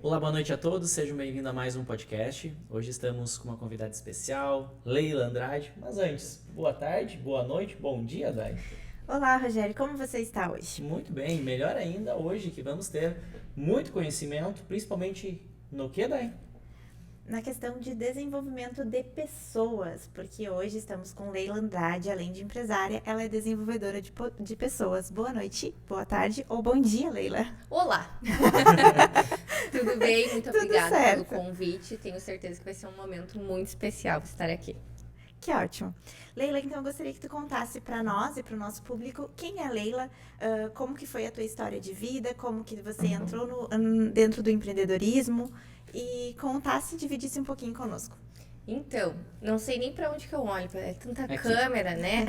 Olá, boa noite a todos, sejam bem-vindos a mais um podcast. Hoje estamos com uma convidada especial, Leila Andrade. Mas antes, boa tarde, boa noite, bom dia, Dai. Olá, Rogério, como você está hoje? Muito bem, melhor ainda hoje que vamos ter muito conhecimento, principalmente no que, Dai? Na questão de desenvolvimento de pessoas, porque hoje estamos com Leila Andrade, além de empresária, ela é desenvolvedora de pessoas. Boa noite, boa tarde ou bom dia, Leila. Olá! Tudo bem? Muito Tudo obrigada certo. pelo convite. Tenho certeza que vai ser um momento muito especial estar aqui. Que ótimo. Leila, então eu gostaria que tu contasse para nós e para o nosso público quem é a Leila, como que foi a tua história de vida, como que você entrou dentro do empreendedorismo e contasse e dividisse um pouquinho conosco. Então, não sei nem para onde que eu olho, é tanta Aqui. câmera, né?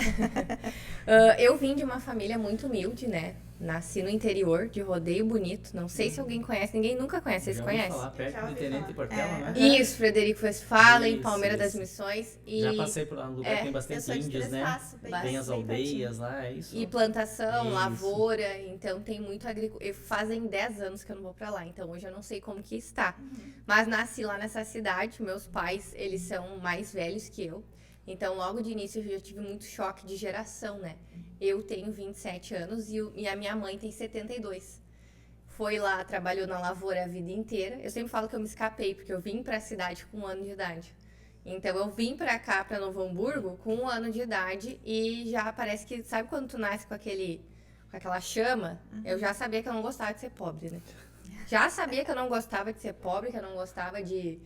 Eu vim de uma família muito humilde, né? Nasci no interior de Rodeio Bonito. Não sei se alguém conhece, ninguém nunca conhece. Vocês Já ouvi conhecem? falar perto Já do ouvi Tenente falar. Portela, né? Isso, Frederico Westphalen, Isso, Palmeira das isso. Missões. E Já passei por lá, um lugar que tem Eu bastante sou de índios, Três né? Passos, Tem as bem aldeias lá, é isso? E plantação, Isso. lavoura, então tem muito agricultura. Fazem 10 anos que eu não vou pra lá, então hoje eu não sei como que está. Mas nasci lá nessa cidade, meus pais, eles são mais velhos que eu. Então logo de início eu já tive muito choque de geração, né? Eu tenho 27 anos e a minha mãe tem 72. Foi lá, trabalhou na lavoura a vida inteira. Eu sempre falo que eu me escapei, porque eu vim pra cidade com 1 ano de idade. Então eu vim pra cá, pra Novo Hamburgo, com 1 ano de idade e já parece que, sabe quando tu nasce com aquela chama? Eu já sabia que eu não gostava de ser pobre, né? Já sabia que eu não gostava de ser pobre, que eu não gostava de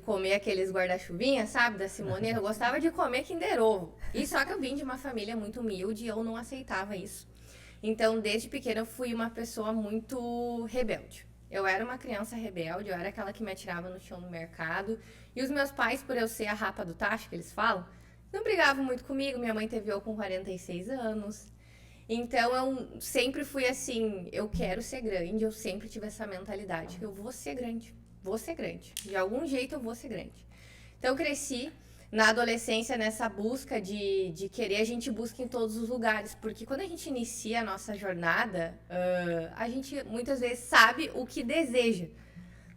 comer aqueles guarda-chuvinhas, sabe? Da Simone. Eu gostava de comer Kinder Ovo. E só que eu vim de uma família muito humilde e eu não aceitava isso. Então, desde pequena, eu fui uma pessoa muito rebelde. Eu era uma criança rebelde, eu era aquela que me atirava no chão no mercado. E os meus pais, por eu ser a rapa do tacho, que eles falam, não brigavam muito comigo. Minha mãe teve eu com 46 anos. Então, eu sempre fui assim, eu quero ser grande, eu sempre tive essa mentalidade. Eu vou ser grande, vou ser grande. De algum jeito eu vou ser grande. Então, eu cresci na adolescência nessa busca de querer, a gente busca em todos os lugares. Porque quando a gente inicia a nossa jornada, a gente muitas vezes sabe o que deseja,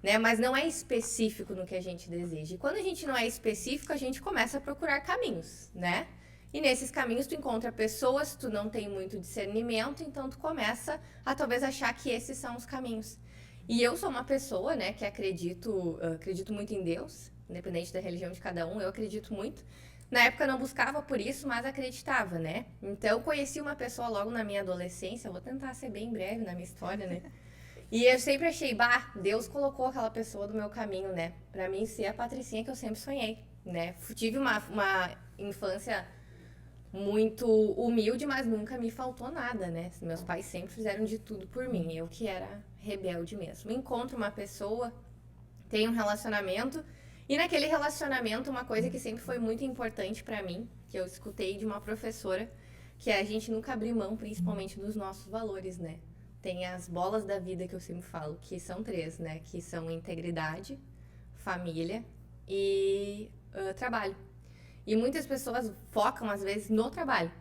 né? Mas não é específico no que a gente deseja. E quando a gente não é específico, a gente começa a procurar caminhos, né? E nesses caminhos tu encontra pessoas, tu não tem muito discernimento, então tu começa a talvez achar que esses são os caminhos. E eu sou uma pessoa, né, que acredito muito em Deus, independente da religião de cada um, eu acredito muito. Na época eu não buscava por isso, mas acreditava, né? Então conheci uma pessoa logo na minha adolescência, vou tentar ser bem breve na minha história, né? E eu sempre achei, Deus colocou aquela pessoa do meu caminho, né? Pra mim ser a Patricinha que eu sempre sonhei, né? Tive uma infância muito humilde, mas nunca me faltou nada, né? Meus pais sempre fizeram de tudo por mim, eu que era rebelde mesmo. Encontro uma pessoa, tenho um relacionamento, e naquele relacionamento uma coisa que sempre foi muito importante pra mim, que eu escutei de uma professora, que é a gente nunca abrir mão, principalmente dos nossos valores, né? Tem as bolas da vida que eu sempre falo, que são 3, né? Que são integridade, família e trabalho. E muitas pessoas focam, às vezes, no trabalho.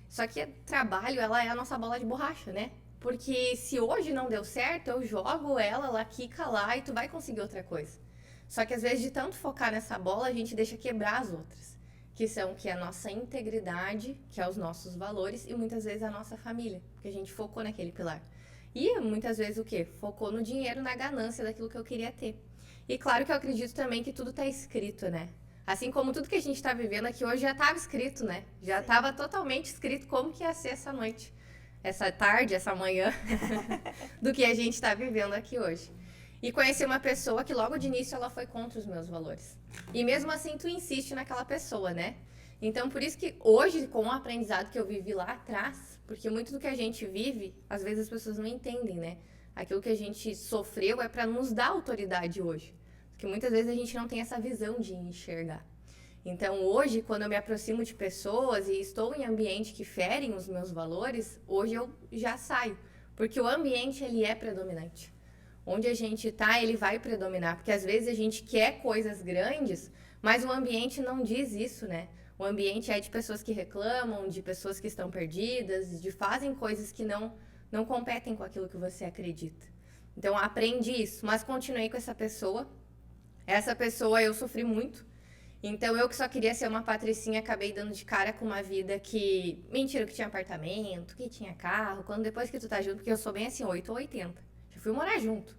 Só que trabalho, ela é a nossa bola de borracha, né? Porque se hoje não deu certo, eu jogo ela quica lá e tu vai conseguir outra coisa. Só que às vezes de tanto focar nessa bola, a gente deixa quebrar as outras. Que são a nossa integridade, que é os nossos valores e muitas vezes a nossa família. Porque a gente focou naquele pilar. E muitas vezes o quê? Focou no dinheiro, na ganância daquilo que eu queria ter. E claro que eu acredito também que tudo tá escrito, né? Assim como tudo que a gente tá vivendo aqui hoje já estava escrito, né? Já estava totalmente escrito como que ia ser essa noite, essa tarde, essa manhã, do que a gente tá vivendo aqui hoje. E conheci uma pessoa que logo de início ela foi contra os meus valores. E mesmo assim tu insiste naquela pessoa, né? Então por isso que hoje, com o aprendizado que eu vivi lá atrás, porque muito do que a gente vive, às vezes as pessoas não entendem, né? Aquilo que a gente sofreu é para nos dar autoridade hoje. Porque muitas vezes a gente não tem essa visão de enxergar. Então hoje, quando eu me aproximo de pessoas e estou em ambiente que ferem os meus valores, hoje eu já saio. Porque o ambiente, ele é predominante. Onde a gente tá, ele vai predominar. Porque às vezes a gente quer coisas grandes, mas o ambiente não diz isso, né? O ambiente é de pessoas que reclamam, de pessoas que estão perdidas, de fazem coisas que não competem com aquilo que você acredita. Então, aprendi isso, mas continuei com essa pessoa. Essa pessoa eu sofri muito. Então, eu que só queria ser uma patricinha, acabei dando de cara com uma vida que... Mentira, que tinha apartamento, que tinha carro. Quando depois que tu tá junto, porque eu sou bem assim, 8 ou 80. Já fui morar junto.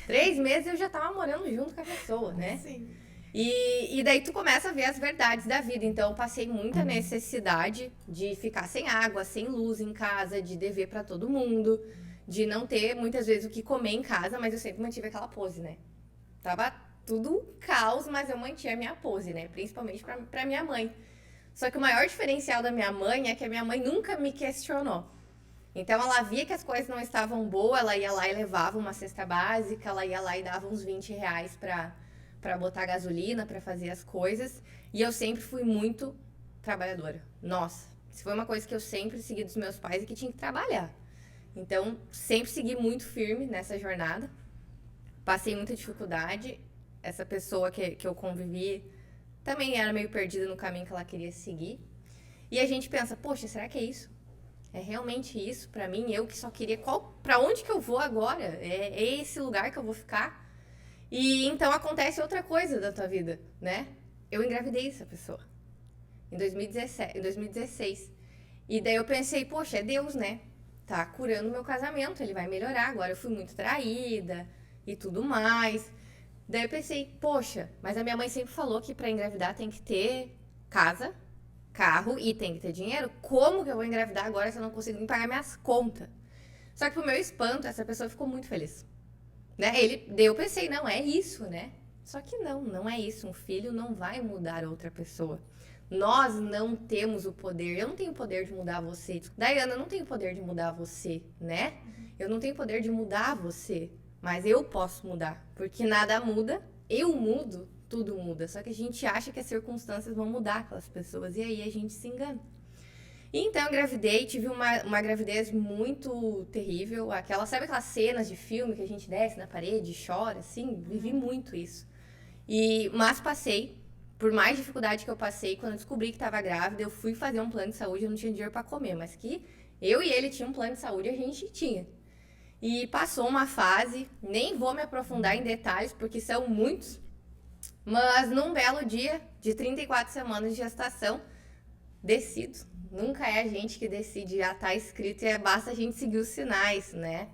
3 meses eu já tava morando junto com a pessoa, né? Sim. E daí tu começa a ver as verdades da vida. Então, eu passei muita necessidade de ficar sem água, sem luz em casa, de dever pra todo mundo, de não ter, muitas vezes, o que comer em casa, mas eu sempre mantive aquela pose, né? Tava tudo um caos, mas eu mantinha a minha pose, né? Principalmente pra minha mãe. Só que o maior diferencial da minha mãe é que a minha mãe nunca me questionou. Então, ela via que as coisas não estavam boas, ela ia lá e levava uma cesta básica, ela ia lá e dava uns 20 reais pra botar gasolina, pra fazer as coisas. E eu sempre fui muito trabalhadora. Nossa, isso foi uma coisa que eu sempre segui dos meus pais e que tinha que trabalhar. Então, sempre segui muito firme nessa jornada. Passei muita dificuldade. Essa pessoa que eu convivi também era meio perdida no caminho que ela queria seguir. E a gente pensa, poxa, será que é isso? É realmente isso pra mim? Eu que só queria... Pra onde que eu vou agora? É esse lugar que eu vou ficar? E então acontece outra coisa da tua vida, né? Eu engravidei essa pessoa. Em 2016. E daí eu pensei, poxa, é Deus, né? Tá curando meu casamento, ele vai melhorar. Agora eu fui muito traída e tudo mais. Daí eu pensei, poxa, mas a minha mãe sempre falou que pra engravidar tem que ter casa, carro e tem que ter dinheiro. Como que eu vou engravidar agora se eu não consigo nem pagar minhas contas? Só que pro meu espanto, essa pessoa ficou muito feliz. Né? Daí eu pensei, não, é isso, né? Só que não é isso. Um filho não vai mudar outra pessoa. Nós não temos o poder. Eu não tenho poder de mudar você. Daiana, eu não tenho poder de mudar você, né? Eu não tenho poder de mudar você. Mas eu posso mudar. Porque nada muda, eu mudo, tudo muda. Só que a gente acha que as circunstâncias vão mudar aquelas pessoas. E aí a gente se engana. E então eu engravidei, tive uma gravidez muito terrível. Sabe aquelas cenas de filme que a gente desce na parede e chora, assim? Vivi muito isso. Mas passei. Por mais dificuldade que eu passei, quando eu descobri que estava grávida, eu fui fazer um plano de saúde, eu não tinha dinheiro para comer, mas que eu e ele tinha um plano de saúde, a gente tinha. E passou uma fase, nem vou me aprofundar em detalhes, porque são muitos, mas num belo dia, de 34 semanas de gestação, decido. Nunca é a gente que decide, já tá escrito, e basta a gente seguir os sinais, né?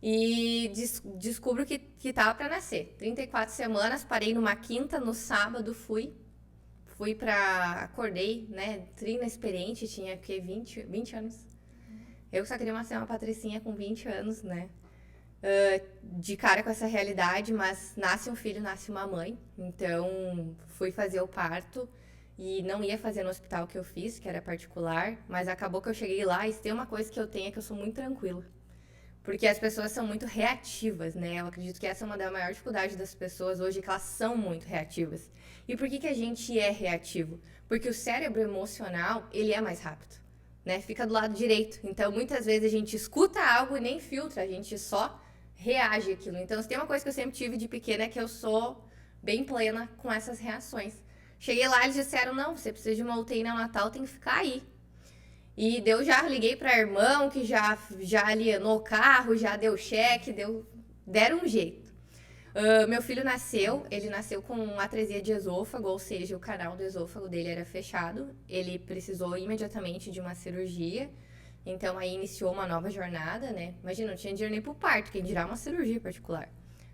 E descubro que tava para nascer. 34 semanas, parei numa quinta, no sábado fui acordei, né, trina experiente, tinha que 20 anos. Eu só queria ser uma patricinha com 20 anos, né? De cara com essa realidade, mas nasce um filho, nasce uma mãe. Então, fui fazer o parto e não ia fazer no hospital que eu fiz, que era particular, mas acabou que eu cheguei lá e se tem uma coisa que eu tenho é que eu sou muito tranquila. Porque as pessoas são muito reativas, né? Eu acredito que essa é uma das maiores dificuldades das pessoas hoje, que elas são muito reativas. E por que a gente é reativo? Porque o cérebro emocional, ele é mais rápido, né? Fica do lado direito. Então, muitas vezes a gente escuta algo e nem filtra, a gente só reage àquilo. Então, se tem uma coisa que eu sempre tive de pequena é que eu sou bem plena com essas reações. Cheguei lá, eles disseram, não, você precisa de uma UTI neonatal, tem que ficar aí. E eu já liguei para irmão, que já alienou o carro, já deu cheque, deram um jeito. Meu filho ele nasceu com atresia de esôfago, ou seja, o canal do esôfago dele era fechado. Ele precisou imediatamente de uma cirurgia, então aí iniciou uma nova jornada, né? Imagina, não tinha dinheiro nem pro parto, quem dirá uma cirurgia particular.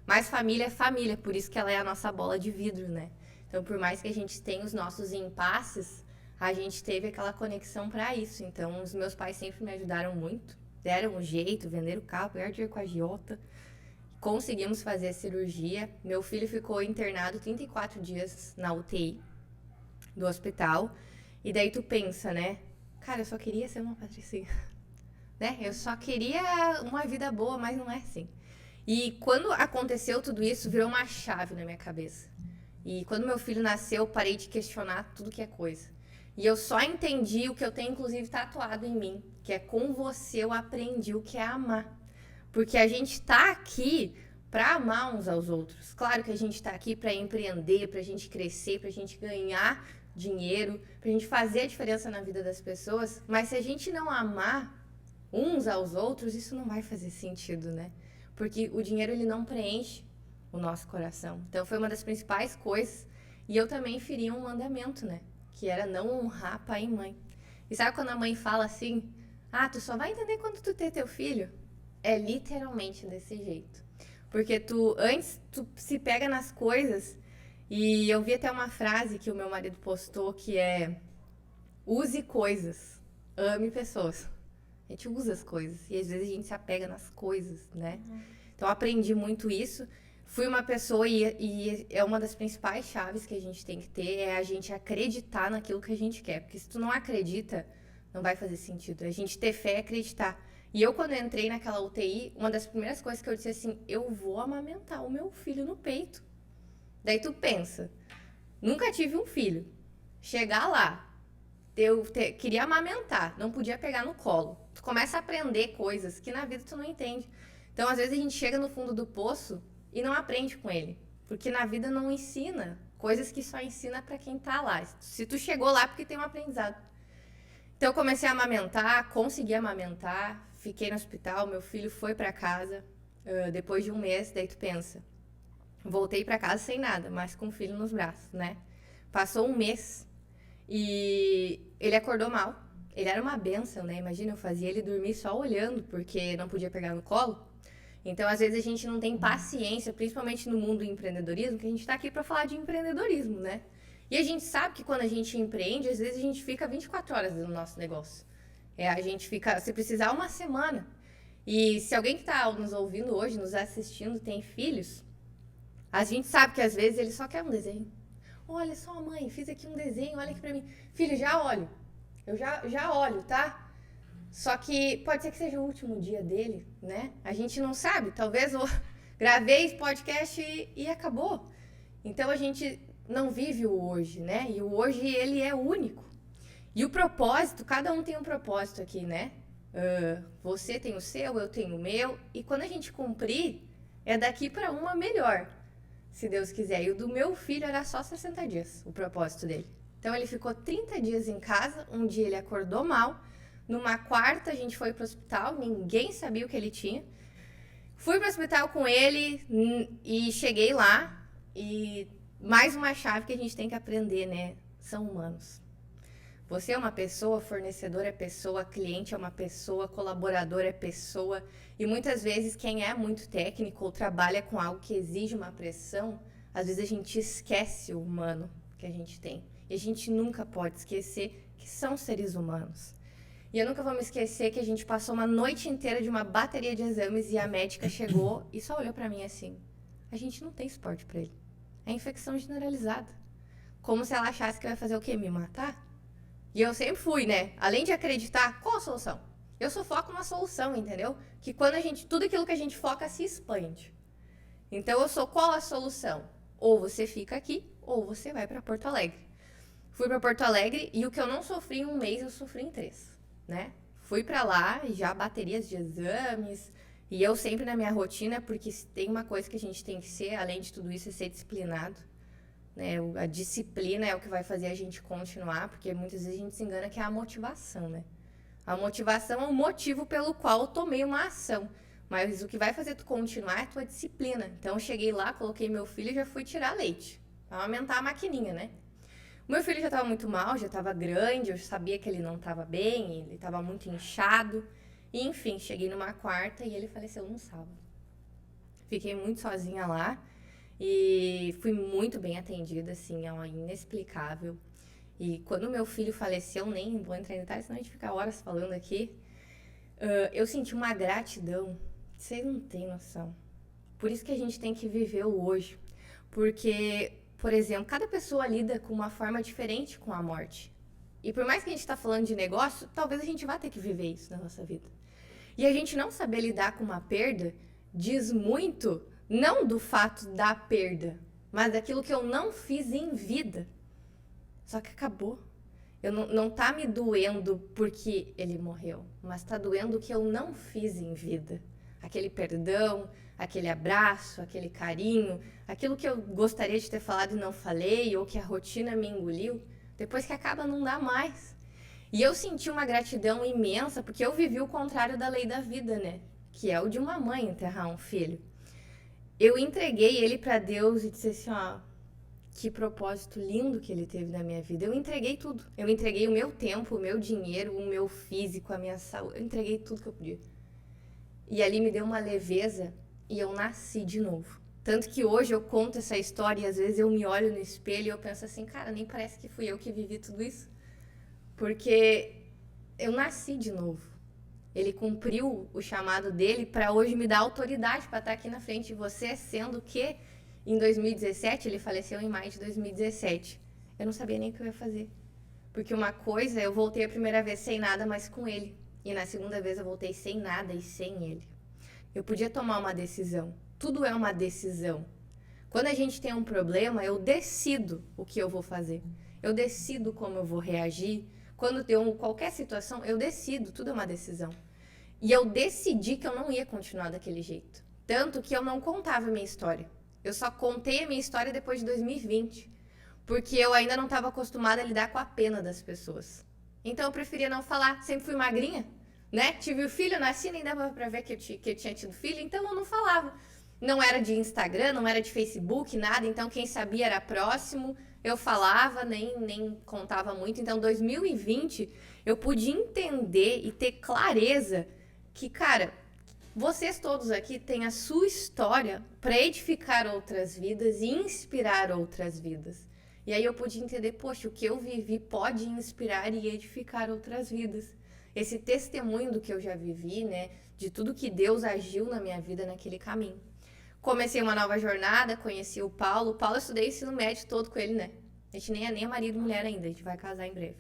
Mas família é família, por isso que ela é a nossa bola de vidro, né? Então, por mais que a gente tenha os nossos impasses, a gente teve aquela conexão para isso. Então, os meus pais sempre me ajudaram muito. Deram um jeito, venderam o carro, pegaram dinheiro com a agiota. Conseguimos fazer a cirurgia. Meu filho ficou internado 34 dias na UTI do hospital. E daí tu pensa, né? Cara, eu só queria ser uma patricinha. Né? Eu só queria uma vida boa, mas não é assim. E quando aconteceu tudo isso, virou uma chave na minha cabeça. E quando meu filho nasceu, eu parei de questionar tudo que é coisa. E eu só entendi o que eu tenho, inclusive, tatuado em mim. Que é com você eu aprendi o que é amar. Porque a gente tá aqui para amar uns aos outros. Claro que a gente tá aqui para empreender, pra gente crescer, pra gente ganhar dinheiro, pra gente fazer a diferença na vida das pessoas. Mas se a gente não amar uns aos outros, isso não vai fazer sentido, né? porque o dinheiro ele não preenche o nosso coração. Então foi uma das principais coisas. E eu também feri um mandamento, né? Que era não honrar pai e mãe. E sabe quando a mãe fala assim, tu só vai entender quando tu ter teu filho? É literalmente desse jeito. Porque tu se pega nas coisas, e eu vi até uma frase que o meu marido postou, que é, use coisas, ame pessoas. A gente usa as coisas, e às vezes a gente se apega nas coisas, né? Então eu aprendi muito isso. Fui uma pessoa, e é uma das principais chaves que a gente tem que ter, é a gente acreditar naquilo que a gente quer. Porque se tu não acredita, não vai fazer sentido. A gente ter fé é acreditar. E eu, quando eu entrei naquela UTI, uma das primeiras coisas que eu disse assim, eu vou amamentar o meu filho no peito. Daí tu pensa, nunca tive um filho. Chegar lá, queria amamentar, não podia pegar no colo. Tu começa a aprender coisas que na vida tu não entende. Então, às vezes, a gente chega no fundo do poço e não aprende com ele. Porque na vida não ensina coisas que só ensina pra quem tá lá. Se tu chegou lá, porque tem um aprendizado. Então, eu comecei a amamentar, consegui amamentar, fiquei no hospital, meu filho foi pra casa. Depois de um mês, daí tu pensa, voltei pra casa sem nada, mas com o filho nos braços, né? Passou um mês e ele acordou mal. Ele era uma bênção, né? Imagina, eu fazia ele dormir só olhando, porque não podia pegar no colo. Então, às vezes, a gente não tem paciência, principalmente no mundo do empreendedorismo, que a gente tá aqui pra falar de empreendedorismo, né? E a gente sabe que quando a gente empreende, às vezes a gente fica 24 horas no nosso negócio. A gente fica, se precisar, uma semana. E se alguém que está nos ouvindo hoje, nos assistindo, tem filhos, a gente sabe que às vezes ele só quer um desenho. Olha só, mãe, fiz aqui um desenho, olha aqui pra mim. Filho, já olho. Eu já olho, tá? Só que pode ser que seja o último dia dele, né? A gente não sabe. Talvez eu gravei esse podcast e acabou. Então a gente não vive o hoje, né? E o hoje, ele é único. E o propósito, cada um tem um propósito aqui, né? Você tem o seu, eu tenho o meu. E quando a gente cumprir, é daqui para uma melhor, se Deus quiser. E o do meu filho era só 60 dias, o propósito dele. Então, ele ficou 30 dias em casa. Um dia ele acordou mal. Numa quarta, a gente foi pro hospital. Ninguém sabia o que ele tinha. Fui pro hospital com ele e cheguei lá. E mais uma chave que a gente tem que aprender, né? São humanos. Você é uma pessoa, fornecedor é pessoa, cliente é uma pessoa, colaborador é pessoa. E muitas vezes quem é muito técnico ou trabalha com algo que exige uma pressão, às vezes a gente esquece o humano que a gente tem. E a gente nunca pode esquecer que são seres humanos. E eu nunca vou me esquecer que a gente passou uma noite inteira de uma bateria de exames e a médica chegou e só olhou pra mim assim. A gente não tem suporte pra ele. É infecção generalizada. Como se ela achasse que vai fazer o quê? Me matar? E eu sempre fui, né? Além de acreditar, qual a solução? Eu só foco na solução, entendeu? Que quando tudo aquilo que a gente foca se expande. Então eu sou, qual a solução? Ou você fica aqui, ou você vai pra Porto Alegre. Fui pra Porto Alegre e o que eu não sofri em um mês, eu sofri em 3, né? Fui pra lá, já baterias de exames, e eu sempre na minha rotina, porque tem uma coisa que a gente tem que ser, além de tudo isso, é ser disciplinado. Né? A disciplina é o que vai fazer a gente continuar, porque muitas vezes a gente se engana que é a motivação, né? A motivação é o motivo pelo qual eu tomei uma ação, mas o que vai fazer tu continuar é a tua disciplina. Então eu cheguei lá, coloquei meu filho e já fui tirar leite, pra aumentar a maquininha, né? O meu filho já estava muito mal, já estava grande, eu sabia que ele não estava bem, ele estava muito inchado. E, enfim, cheguei numa quarta e ele faleceu num sábado. Fiquei muito sozinha lá. E fui muito bem atendida, assim, é inexplicável. E quando meu filho faleceu, nem vou entrar em detalhes, senão a gente fica horas falando aqui, eu senti uma gratidão, vocês não têm noção. Por isso que a gente tem que viver o hoje. Porque, por exemplo, cada pessoa lida com uma forma diferente com a morte. E por mais que a gente está falando de negócio, talvez a gente vá ter que viver isso na nossa vida. E a gente não saber lidar com uma perda diz muito, não do fato da perda, mas daquilo que eu não fiz em vida. Só que acabou. Não tá me doendo porque ele morreu, mas tá doendo o que eu não fiz em vida. Aquele perdão, aquele abraço, aquele carinho, aquilo que eu gostaria de ter falado e não falei, ou que a rotina me engoliu, depois que acaba não dá mais. E eu senti uma gratidão imensa, porque eu vivi o contrário da lei da vida, né? que é o de uma mãe enterrar um filho. Eu entreguei ele para Deus e disse assim, ó, que propósito lindo que ele teve na minha vida. Eu entreguei tudo. Eu entreguei o meu tempo, o meu dinheiro, o meu físico, a minha saúde. Eu entreguei tudo que eu podia. E ali me deu uma leveza e eu nasci de novo. Tanto que hoje eu conto essa história e às vezes eu me olho no espelho e eu penso assim, cara, nem parece que fui eu que vivi tudo isso. Porque eu nasci de novo. Ele cumpriu o chamado dele para hoje me dar autoridade para estar aqui na frente de você, sendo que em 2017, ele faleceu em maio de 2017. Eu não sabia nem o que eu ia fazer. Porque uma coisa, eu voltei a primeira vez sem nada, mas com ele. E na segunda vez eu voltei sem nada e sem ele. Eu podia tomar uma decisão. Tudo é uma decisão. Quando a gente tem um problema, eu decido o que eu vou fazer. Eu decido como eu vou reagir. Quando tem qualquer situação, eu decido. Tudo é uma decisão. E eu decidi que eu não ia continuar daquele jeito. Tanto que eu não contava a minha história. Eu só contei a minha história depois de 2020. Porque eu ainda não estava acostumada a lidar com a pena das pessoas. Então eu preferia não falar. Sempre fui magrinha, né? Tive o filho, nasci, nem dava pra ver que eu tinha tido filho. Então eu não falava. Não era de Instagram, não era de Facebook, nada. Então quem sabia era próximo. Eu falava, nem contava muito. Então 2020 eu pude entender e ter clareza que, cara... Vocês todos aqui têm a sua história para edificar outras vidas e inspirar outras vidas. E aí eu pude entender, poxa, o que eu vivi pode inspirar e edificar outras vidas. Esse testemunho do que eu já vivi, né, de tudo que Deus agiu na minha vida naquele caminho. Comecei uma nova jornada, conheci o Paulo. O Paulo, eu estudei ensino médio todo com ele, né? A gente nem é marido e mulher ainda, a gente vai casar em breve.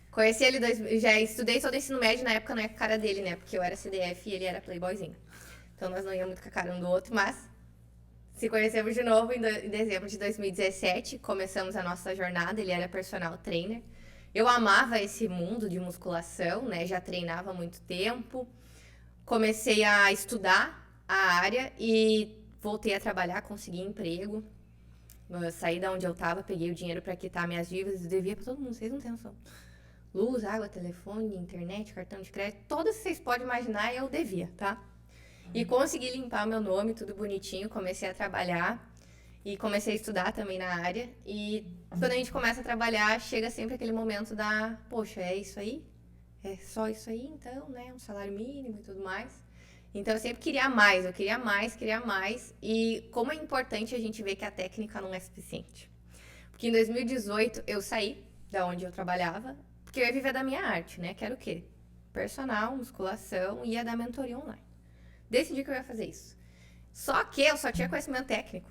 Conheci ele, já estudei só do ensino médio, na época não é com a cara dele, né? Porque eu era CDF e ele era playboyzinho. Então nós não íamos muito com a cara um do outro, mas se conhecemos de novo em dezembro de 2017, começamos a nossa jornada, ele era personal trainer. Eu amava esse mundo de musculação, né? Já treinava há muito tempo. Comecei a estudar a área e voltei a trabalhar, consegui emprego. Eu saí da onde eu tava, peguei o dinheiro para quitar minhas dívidas, eu devia para todo mundo, vocês não têm noção. Luz, água, telefone, internet, cartão de crédito, todas que vocês podem imaginar eu devia, tá? E consegui limpar meu nome, tudo bonitinho, comecei a trabalhar e comecei a estudar também na área. E quando a gente começa a trabalhar, chega sempre aquele momento da, poxa, é isso aí? É só isso aí, então, né? Um salário mínimo e tudo mais. Então eu sempre queria mais, eu queria mais. E como é importante a gente ver que a técnica não é suficiente. Porque em 2018 eu saí da onde eu trabalhava, porque eu ia viver da minha arte, né? Que era o quê? Personal, musculação e ia dar mentoria online. Decidi que eu ia fazer isso. Só que eu só tinha conhecimento técnico.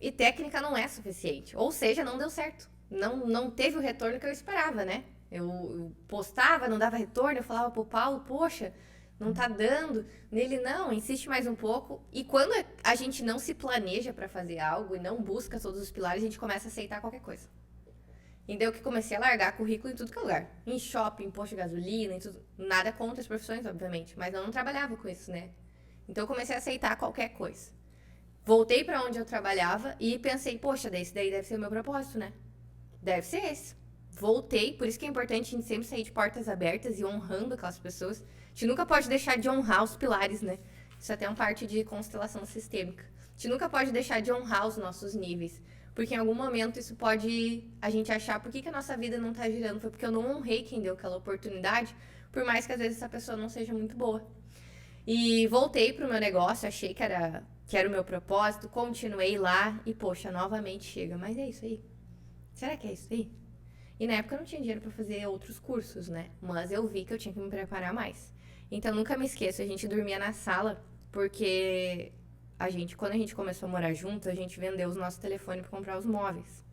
E técnica não é suficiente. Ou seja, não deu certo. Não teve o retorno que eu esperava, né? Eu postava, não dava retorno, eu falava pro Paulo, poxa, não tá dando. Nele, não, insiste mais um pouco. E quando a gente não se planeja para fazer algo e não busca todos os pilares, a gente começa a aceitar qualquer coisa. Então, eu que comecei a largar currículo em tudo que é lugar. Em shopping, posto de gasolina, em tudo. Nada contra as profissões, obviamente. Mas eu não trabalhava com isso, né? Então, eu comecei a aceitar qualquer coisa. Voltei para onde eu trabalhava e pensei, poxa, esse daí deve ser o meu propósito, né? Deve ser esse. Voltei, por isso que é importante a gente sempre sair de portas abertas e honrando aquelas pessoas. A gente nunca pode deixar de honrar os pilares, né? Isso até é uma parte de constelação sistêmica. A gente nunca pode deixar de honrar os nossos níveis. Porque em algum momento isso pode a gente achar por que a nossa vida não tá girando. Foi porque eu não honrei quem deu aquela oportunidade, por mais que às vezes essa pessoa não seja muito boa. E voltei pro meu negócio, achei que era o meu propósito, continuei lá e, poxa, novamente chega. Mas é isso aí? Será que é isso aí? E na época eu não tinha dinheiro para fazer outros cursos, né? Mas eu vi que eu tinha que me preparar mais. Então nunca me esqueço, a gente dormia na sala, porque... quando a gente começou a morar junto, a gente vendeu os nossos telefones para comprar os móveis.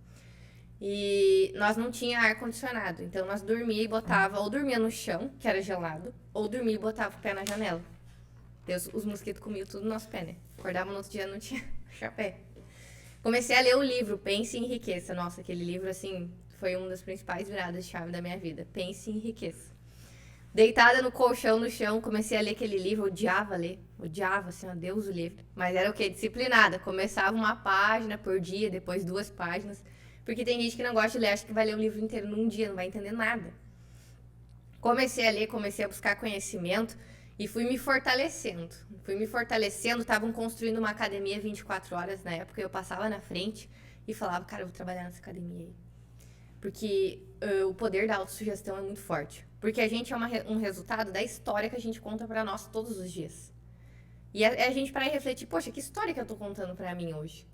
E nós não tinha ar-condicionado. Então, nós dormia e botava... Ou dormia no chão, que era gelado, ou dormia e botava o pé na janela. Os mosquitos comiam tudo no nosso pé, né? Acordava no outro dia, não tinha chapéu. Comecei a ler o livro, Pense e Enriqueça. Nossa, aquele livro, assim, foi uma das principais viradas de chave da minha vida. Pense e Enriqueça. Deitada no colchão, no chão, comecei a ler aquele livro, odiava ler. Odiava, assim, ó, Deus o livre. Mas era o quê? Disciplinada. Começava uma página por dia, depois 2 páginas. Porque tem gente que não gosta de ler, acha que vai ler o livro inteiro num dia, não vai entender nada. Comecei a ler, comecei a buscar conhecimento. E fui me fortalecendo. Estavam construindo uma academia 24 horas na época. Eu passava na frente e falava, cara, eu vou trabalhar nessa academia aí. Porque o poder da autossugestão é muito forte. Porque a gente é um resultado da história que a gente conta pra nós todos os dias. E a gente parar e refletir, poxa, que história que eu tô contando pra mim hoje?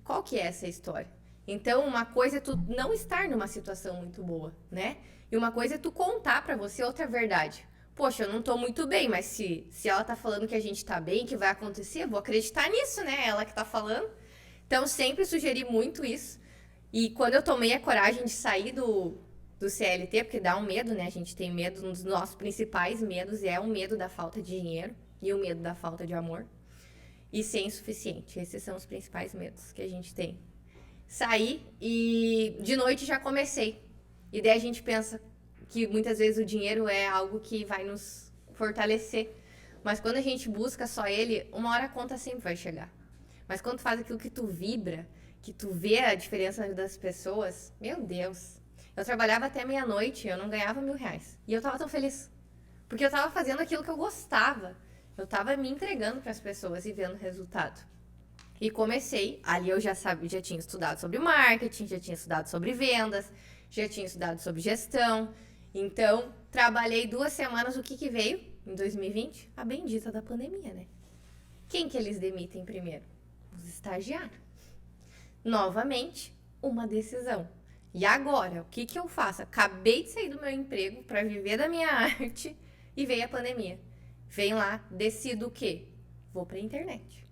Qual que é essa história? Então, uma coisa é tu não estar numa situação muito boa, né? E uma coisa é tu contar pra você outra verdade. Poxa, eu não tô muito bem, mas se ela tá falando que a gente tá bem, que vai acontecer, eu vou acreditar nisso, né? Ela que tá falando. Então, sempre sugeri muito isso. E quando eu tomei a coragem de sair do CLT, porque dá um medo, né? A gente tem medo, um dos nossos principais medos é o medo da falta de dinheiro e o medo da falta de amor. E ser insuficiente. Esses são os principais medos que a gente tem. Saí e de noite já comecei. E daí a gente pensa que muitas vezes o dinheiro é algo que vai nos fortalecer. Mas quando a gente busca só ele, uma hora a conta sempre vai chegar. Mas quando tu faz aquilo que tu vibra, que tu vê a diferença das pessoas, meu Deus. Eu trabalhava até meia-noite, eu não ganhava R$1.000. E eu tava tão feliz. Porque eu tava fazendo aquilo que eu gostava. Eu tava me entregando para as pessoas e vendo resultado. E comecei, ali eu já tinha estudado sobre marketing, já tinha estudado sobre vendas, já tinha estudado sobre gestão. Então, trabalhei 2 semanas, o que veio em 2020? A bendita da pandemia, né? Quem que eles demitem primeiro? Os estagiários. Novamente, uma decisão. E agora, o que eu faço? Acabei de sair do meu emprego para viver da minha arte e veio a pandemia. Vem lá, decido o quê? Vou pra internet.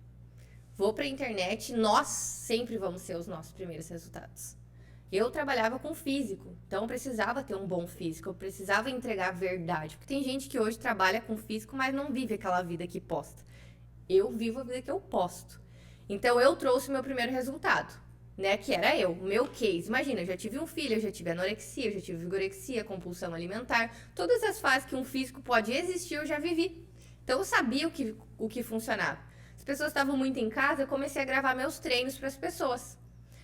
Vou pra internet, nós sempre vamos ser os nossos primeiros resultados. Eu trabalhava com físico, então eu precisava ter um bom físico, eu precisava entregar a verdade. Porque tem gente que hoje trabalha com físico, mas não vive aquela vida que posta. Eu vivo a vida que eu posto. Então eu trouxe o meu primeiro resultado, né? Que era eu, o meu case. Imagina, eu já tive um filho, eu já tive anorexia, eu já tive vigorexia, compulsão alimentar. Todas as fases que um físico pode existir, eu já vivi. Então eu sabia o que funcionava. As pessoas estavam muito em casa, eu comecei a gravar meus treinos para as pessoas.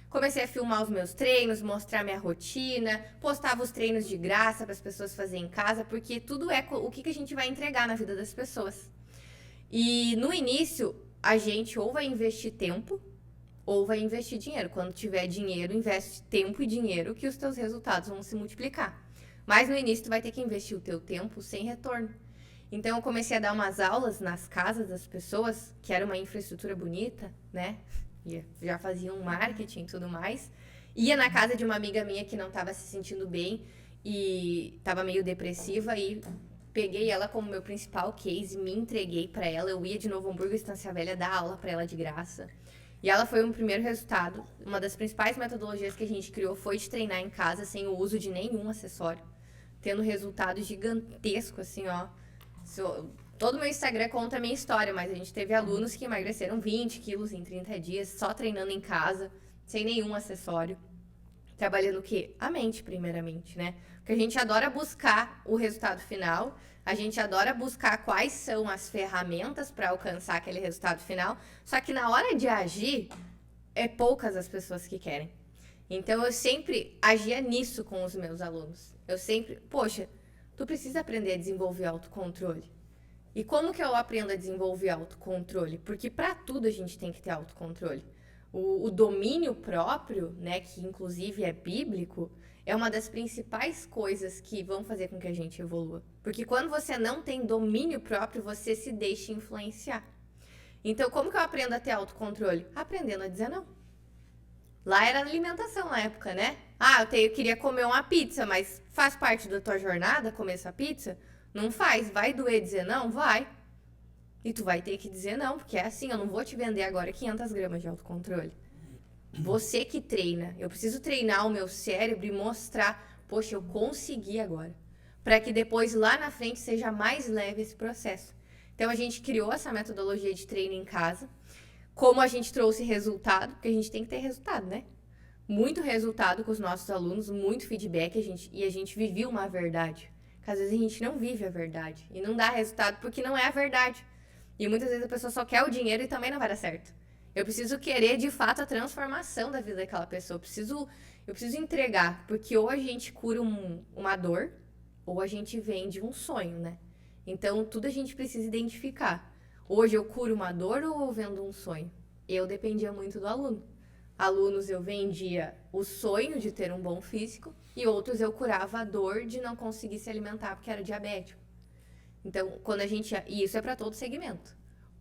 Comecei a filmar os meus treinos, mostrar minha rotina, postava os treinos de graça para as pessoas fazerem em casa, porque tudo é o que a gente vai entregar na vida das pessoas. E no início, a gente ou vai investir tempo ou vai investir dinheiro. Quando tiver dinheiro, investe tempo e dinheiro que os teus resultados vão se multiplicar. Mas no início, tu vai ter que investir o teu tempo sem retorno. Então, eu comecei a dar umas aulas nas casas das pessoas, que era uma infraestrutura bonita, né? Já fazia um marketing e tudo mais. Ia na casa de uma amiga minha que não estava se sentindo bem e estava meio depressiva e peguei ela como meu principal case, me entreguei para ela. Eu ia de Novo Hamburgo, Estância Velha, dar aula para ela de graça. E ela foi um primeiro resultado. Uma das principais metodologias que a gente criou foi de treinar em casa sem o uso de nenhum acessório. Tendo resultado gigantesco, assim, ó. Todo meu Instagram conta a minha história, mas a gente teve alunos que emagreceram 20 quilos em 30 dias, só treinando em casa, sem nenhum acessório. Trabalhando o quê? A mente, primeiramente, né? Porque a gente adora buscar o resultado final, a gente adora buscar quais são as ferramentas para alcançar aquele resultado final, só que na hora de agir, é poucas as pessoas que querem. Então, eu sempre agia nisso com os meus alunos. Poxa, tu precisa aprender a desenvolver autocontrole. E como que eu aprendo a desenvolver autocontrole? Porque para tudo a gente tem que ter autocontrole. O domínio próprio, né, que inclusive é bíblico, é uma das principais coisas que vão fazer com que a gente evolua. Porque quando você não tem domínio próprio, você se deixa influenciar. Então, como que eu aprendo a ter autocontrole? Aprendendo a dizer não. Lá era alimentação na época, né? Eu queria comer uma pizza, mas faz parte da tua jornada comer essa pizza? Não faz. Vai doer dizer não? Vai. E tu vai ter que dizer não, porque é assim, eu não vou te vender agora 500 gramas de autocontrole. Você que treina. Eu preciso treinar o meu cérebro e mostrar, poxa, eu consegui agora. Para que depois, lá na frente, seja mais leve esse processo. Então, a gente criou essa metodologia de treino em casa. Como a gente trouxe resultado, porque a gente tem que ter resultado, né? Muito resultado com os nossos alunos, muito feedback, e a gente vivia uma verdade. Porque às vezes a gente não vive a verdade. E não dá resultado porque não é a verdade. E muitas vezes a pessoa só quer o dinheiro e também não vai dar certo. Eu preciso querer, de fato, a transformação da vida daquela pessoa. Eu preciso entregar, porque ou a gente cura uma dor, ou a gente vende um sonho, né? Então, tudo a gente precisa identificar. Hoje eu curo uma dor ou eu vendo um sonho? Eu dependia muito do aluno. Alunos eu vendia o sonho de ter um bom físico e outros eu curava a dor de não conseguir se alimentar porque era diabético. Então, e isso é para todo segmento.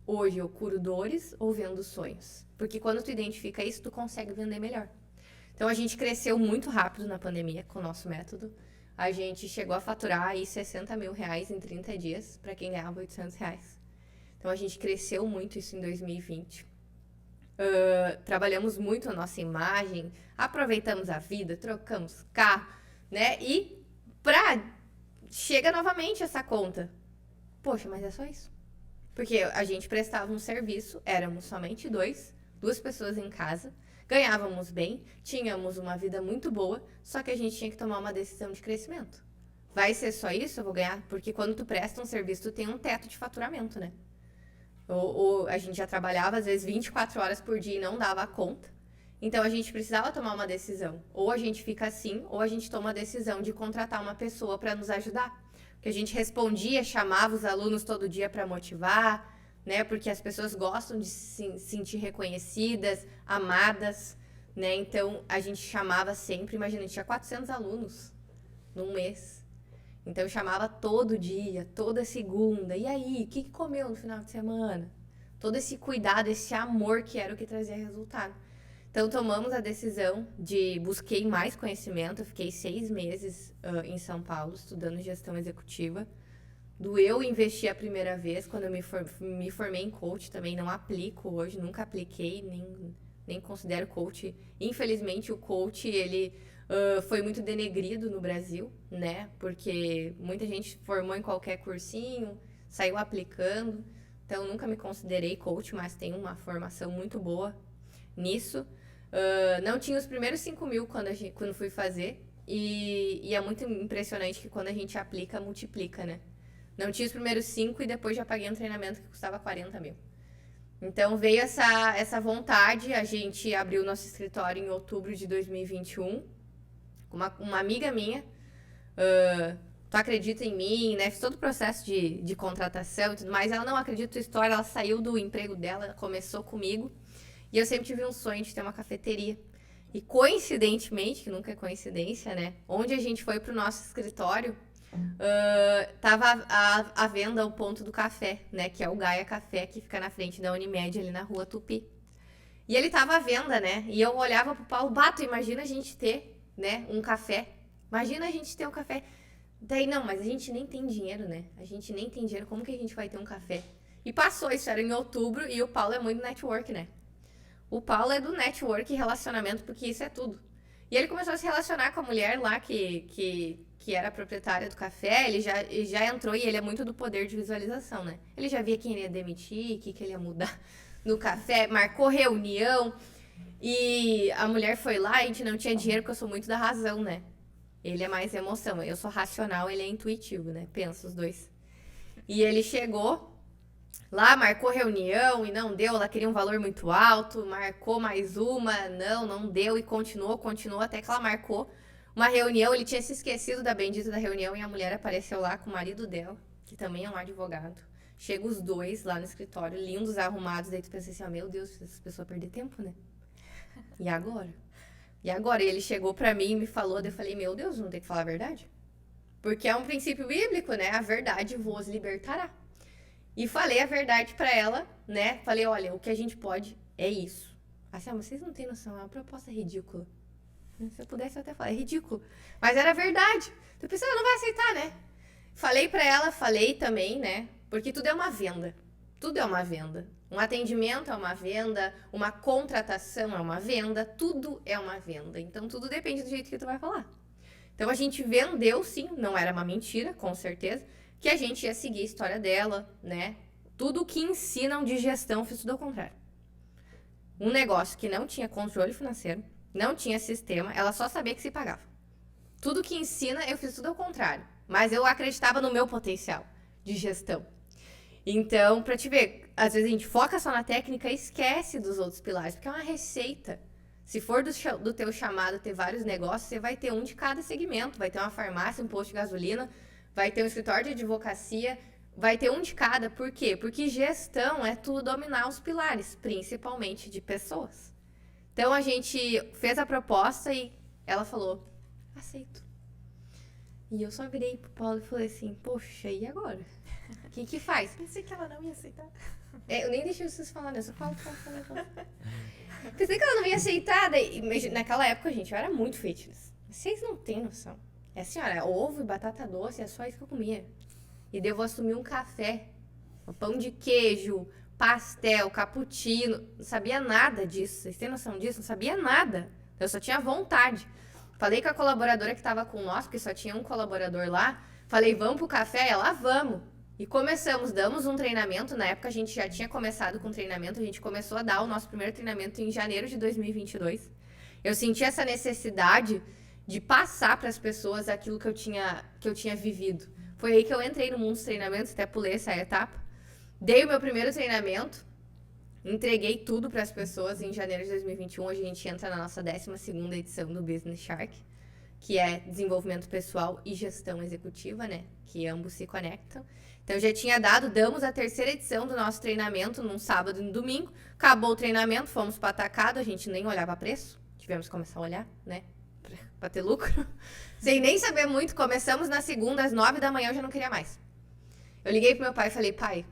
Hoje eu curo dores ou vendo sonhos? Porque quando tu identifica isso, tu consegue vender melhor. Então, a gente cresceu muito rápido na pandemia com o nosso método. A gente chegou a faturar aí 60 mil reais em 30 dias, para quem ganhava 800 reais. Então, a gente cresceu muito isso em 2020. Trabalhamos muito a nossa imagem, aproveitamos a vida, trocamos carro, né? E chega novamente essa conta. Poxa, mas é só isso. Porque a gente prestava um serviço, éramos somente duas pessoas em casa, ganhávamos bem, tínhamos uma vida muito boa, só que a gente tinha que tomar uma decisão de crescimento. Vai ser só isso? Eu vou ganhar? Porque quando tu presta um serviço, tu tem um teto de faturamento, né? Ou a gente já trabalhava, às vezes, 24 horas por dia e não dava conta. Então, a gente precisava tomar uma decisão. Ou a gente fica assim, ou a gente toma a decisão de contratar uma pessoa para nos ajudar. Porque a gente respondia, chamava os alunos todo dia para motivar, né? Porque as pessoas gostam de se sentir reconhecidas, amadas, né? Então, a gente chamava sempre, imagina, a gente tinha 400 alunos num mês. Então, eu chamava todo dia, toda segunda. E aí, o que comeu no final de semana? Todo esse cuidado, esse amor que era o que trazia resultado. Então, tomamos a decisão busquei mais conhecimento. Eu fiquei 6 meses em São Paulo, estudando gestão executiva. Eu investi a primeira vez, quando eu me formei em coach também. Não aplico hoje, nunca apliquei, nem considero coach. Infelizmente, o coach, ele... foi muito denegrido no Brasil, né? Porque muita gente formou em qualquer cursinho, saiu aplicando. Então, nunca me considerei coach, mas tenho uma formação muito boa nisso. Não tinha os primeiros 5 mil quando fui fazer. E é muito impressionante que quando a gente aplica, multiplica, né? Não tinha os primeiros 5 e depois já paguei um treinamento que custava 40 mil. Então, veio essa vontade. A gente abriu nosso escritório em outubro de 2021. Uma amiga minha, tu acredita em mim, né? Fiz todo o processo de contratação e tudo mais. Ela não acredita na tua história, ela saiu do emprego dela, começou comigo. E eu sempre tive um sonho de ter uma cafeteria. E coincidentemente, que nunca é coincidência, né? Onde a gente foi pro nosso escritório, tava à venda o ponto do café, né? Que é o Gaia Café, que fica na frente da Unimed, ali na rua Tupi. E ele tava à venda, né? E eu olhava pro Paulo, bato, imagina a gente ter, né, um café. Imagina a gente ter um café. Daí, não, mas a gente nem tem dinheiro, né? A gente nem tem dinheiro, como que a gente vai ter um café? E passou, isso era em outubro, e o Paulo é muito network, né? O Paulo é do network e relacionamento, porque isso é tudo. E ele começou a se relacionar com a mulher lá que era proprietária do café, ele já entrou, e ele é muito do poder de visualização, né? Ele já via quem ele ia demitir, o que ele ia mudar no café, marcou reunião, e a mulher foi lá, a gente não tinha dinheiro, porque eu sou muito da razão, né? Ele é mais emoção, eu sou racional, ele é intuitivo, né? Pensa os dois. E ele chegou lá, marcou reunião e não deu, ela queria um valor muito alto, marcou mais uma, não deu, e continuou, até que ela marcou uma reunião. Ele tinha se esquecido da bendita da reunião e a mulher apareceu lá com o marido dela, que também é um advogado. Chega os dois lá no escritório, lindos, arrumados, daí tu pensa assim, meu Deus, essa pessoa perder tempo, né? E agora? E ele chegou pra mim e me falou, daí eu falei, meu Deus, não tem que falar a verdade? Porque é um princípio bíblico, né? A verdade vos libertará. E falei a verdade pra ela, né? Falei, olha, o que a gente pode é isso. Assim, mas vocês não têm noção, é uma proposta ridícula. Se eu pudesse, eu até falar, é ridículo. Mas era verdade. Tu pensa, ela não vai aceitar, né? Falei pra ela, falei também, né? Porque tudo é uma venda. Tudo é uma venda. Um atendimento é uma venda, uma contratação é uma venda, tudo é uma venda. Então, tudo depende do jeito que tu vai falar. Então, a gente vendeu, sim, não era uma mentira, com certeza, que a gente ia seguir a história dela, né? Tudo que ensinam de gestão, eu fiz tudo ao contrário. Um negócio que não tinha controle financeiro, não tinha sistema, ela só sabia que se pagava. Tudo que ensina, eu fiz tudo ao contrário. Mas eu acreditava no meu potencial de gestão. Então, pra te ver, às vezes a gente foca só na técnica e esquece dos outros pilares, porque é uma receita. Se for do teu chamado ter vários negócios, você vai ter um de cada segmento. Vai ter uma farmácia, um posto de gasolina, vai ter um escritório de advocacia, vai ter um de cada. Por quê? Porque gestão é tu dominar os pilares, principalmente de pessoas. Então, a gente fez a proposta e ela falou, aceito. E eu só virei pro Paulo e falei assim, poxa, e agora? O que faz? Pensei que ela não ia aceitar. Eu nem deixei vocês falarem, eu só falo. Pensei que ela não ia aceitar. Daí, naquela época, gente, eu era muito fitness. Vocês não têm noção. É assim, olha, ovo e batata doce, é só isso que eu comia. E daí eu vou assumir um café, um pão de queijo, pastel, cappuccino. Não sabia nada disso. Vocês têm noção disso? Não sabia nada. Eu só tinha vontade. Falei com a colaboradora que estava com nós, porque só tinha um colaborador lá. Falei, vamos pro café? Ela, vamos. E começamos, damos um treinamento. Na época a gente já tinha começado com treinamento. A gente começou a dar o nosso primeiro treinamento em janeiro de 2022. Eu senti essa necessidade de passar para as pessoas aquilo que eu tinha vivido. Foi aí que eu entrei no mundo dos treinamentos, até pulei essa etapa. Dei o meu primeiro treinamento. Entreguei tudo para as pessoas em janeiro de 2021. Hoje a gente entra na nossa 12ª edição do Business Shark, que é desenvolvimento pessoal e gestão executiva, né? Que ambos se conectam. Então, já tinha damos a 3ª edição do nosso treinamento num sábado e no domingo. Acabou o treinamento, fomos para atacado, a gente nem olhava preço. Tivemos que começar a olhar, né? Para ter lucro. Sem nem saber muito, começamos na segunda, às 9 da manhã, eu já não queria mais. Eu liguei pro meu pai e falei, pai,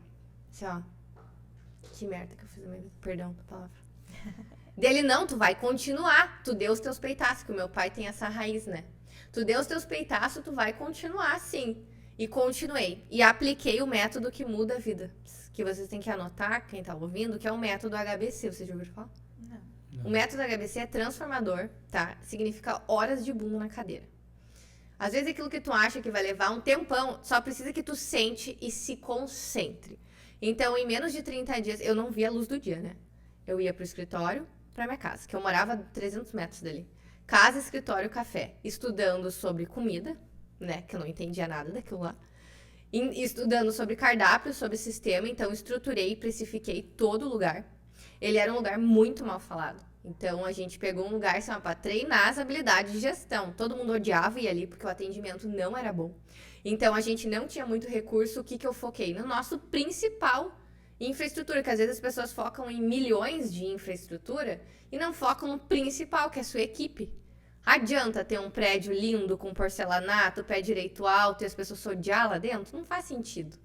assim, ó, que merda que eu fiz, perdão da palavra. Dele, não, tu vai continuar, tu deu os teus peitaços, que o meu pai tem essa raiz, né? Tu deu os teus peitaços, tu vai continuar, sim. E continuei. E apliquei o método que muda a vida. Que vocês têm que anotar, quem tá ouvindo, que é o método HBC. Vocês já ouviram falar? Não. O método HBC é transformador, tá? Significa horas de bunda na cadeira. Às vezes aquilo que tu acha que vai levar um tempão, só precisa que tu sente e se concentre. Então, em menos de 30 dias, eu não via a luz do dia, né? Eu ia pro escritório, pra minha casa, que eu morava a 300 metros dali. Casa, escritório, café. Estudando sobre comida, né? Que eu não entendia nada daquilo lá. Estudando sobre cardápio, sobre sistema. Então, estruturei e precifiquei todo o lugar. Ele era um lugar muito mal falado. Então, a gente pegou um lugar assim, para treinar as habilidades de gestão. Todo mundo odiava ir ali, porque o atendimento não era bom. Então, a gente não tinha muito recurso. O que eu foquei? No nosso principal infraestrutura, que às vezes as pessoas focam em milhões de infraestrutura e não focam no principal, que é a sua equipe. Adianta ter um prédio lindo com porcelanato, pé direito alto e as pessoas se odiar lá dentro? Não faz sentido,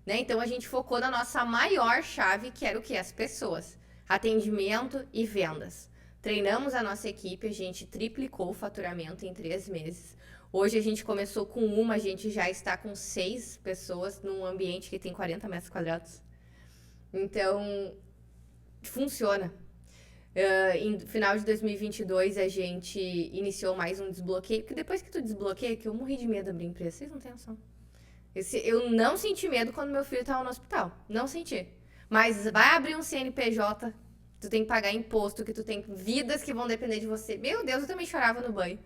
né? Então, a gente focou na nossa maior chave, que era o quê? As pessoas. Atendimento e vendas. Treinamos a nossa equipe, a gente triplicou o faturamento em 3 meses. Hoje a gente começou com a gente já está com 6 pessoas num ambiente que tem 40 metros quadrados. Então, funciona. Em final de 2022, a gente iniciou mais um desbloqueio, porque depois que tu desbloqueia, que eu morri de medo de abrir empresa, vocês não têm noção. Eu não senti medo quando meu filho estava no hospital, não senti. Mas vai abrir um CNPJ, tu tem que pagar imposto, que tu tem vidas que vão depender de você. Meu Deus, eu também chorava no banho.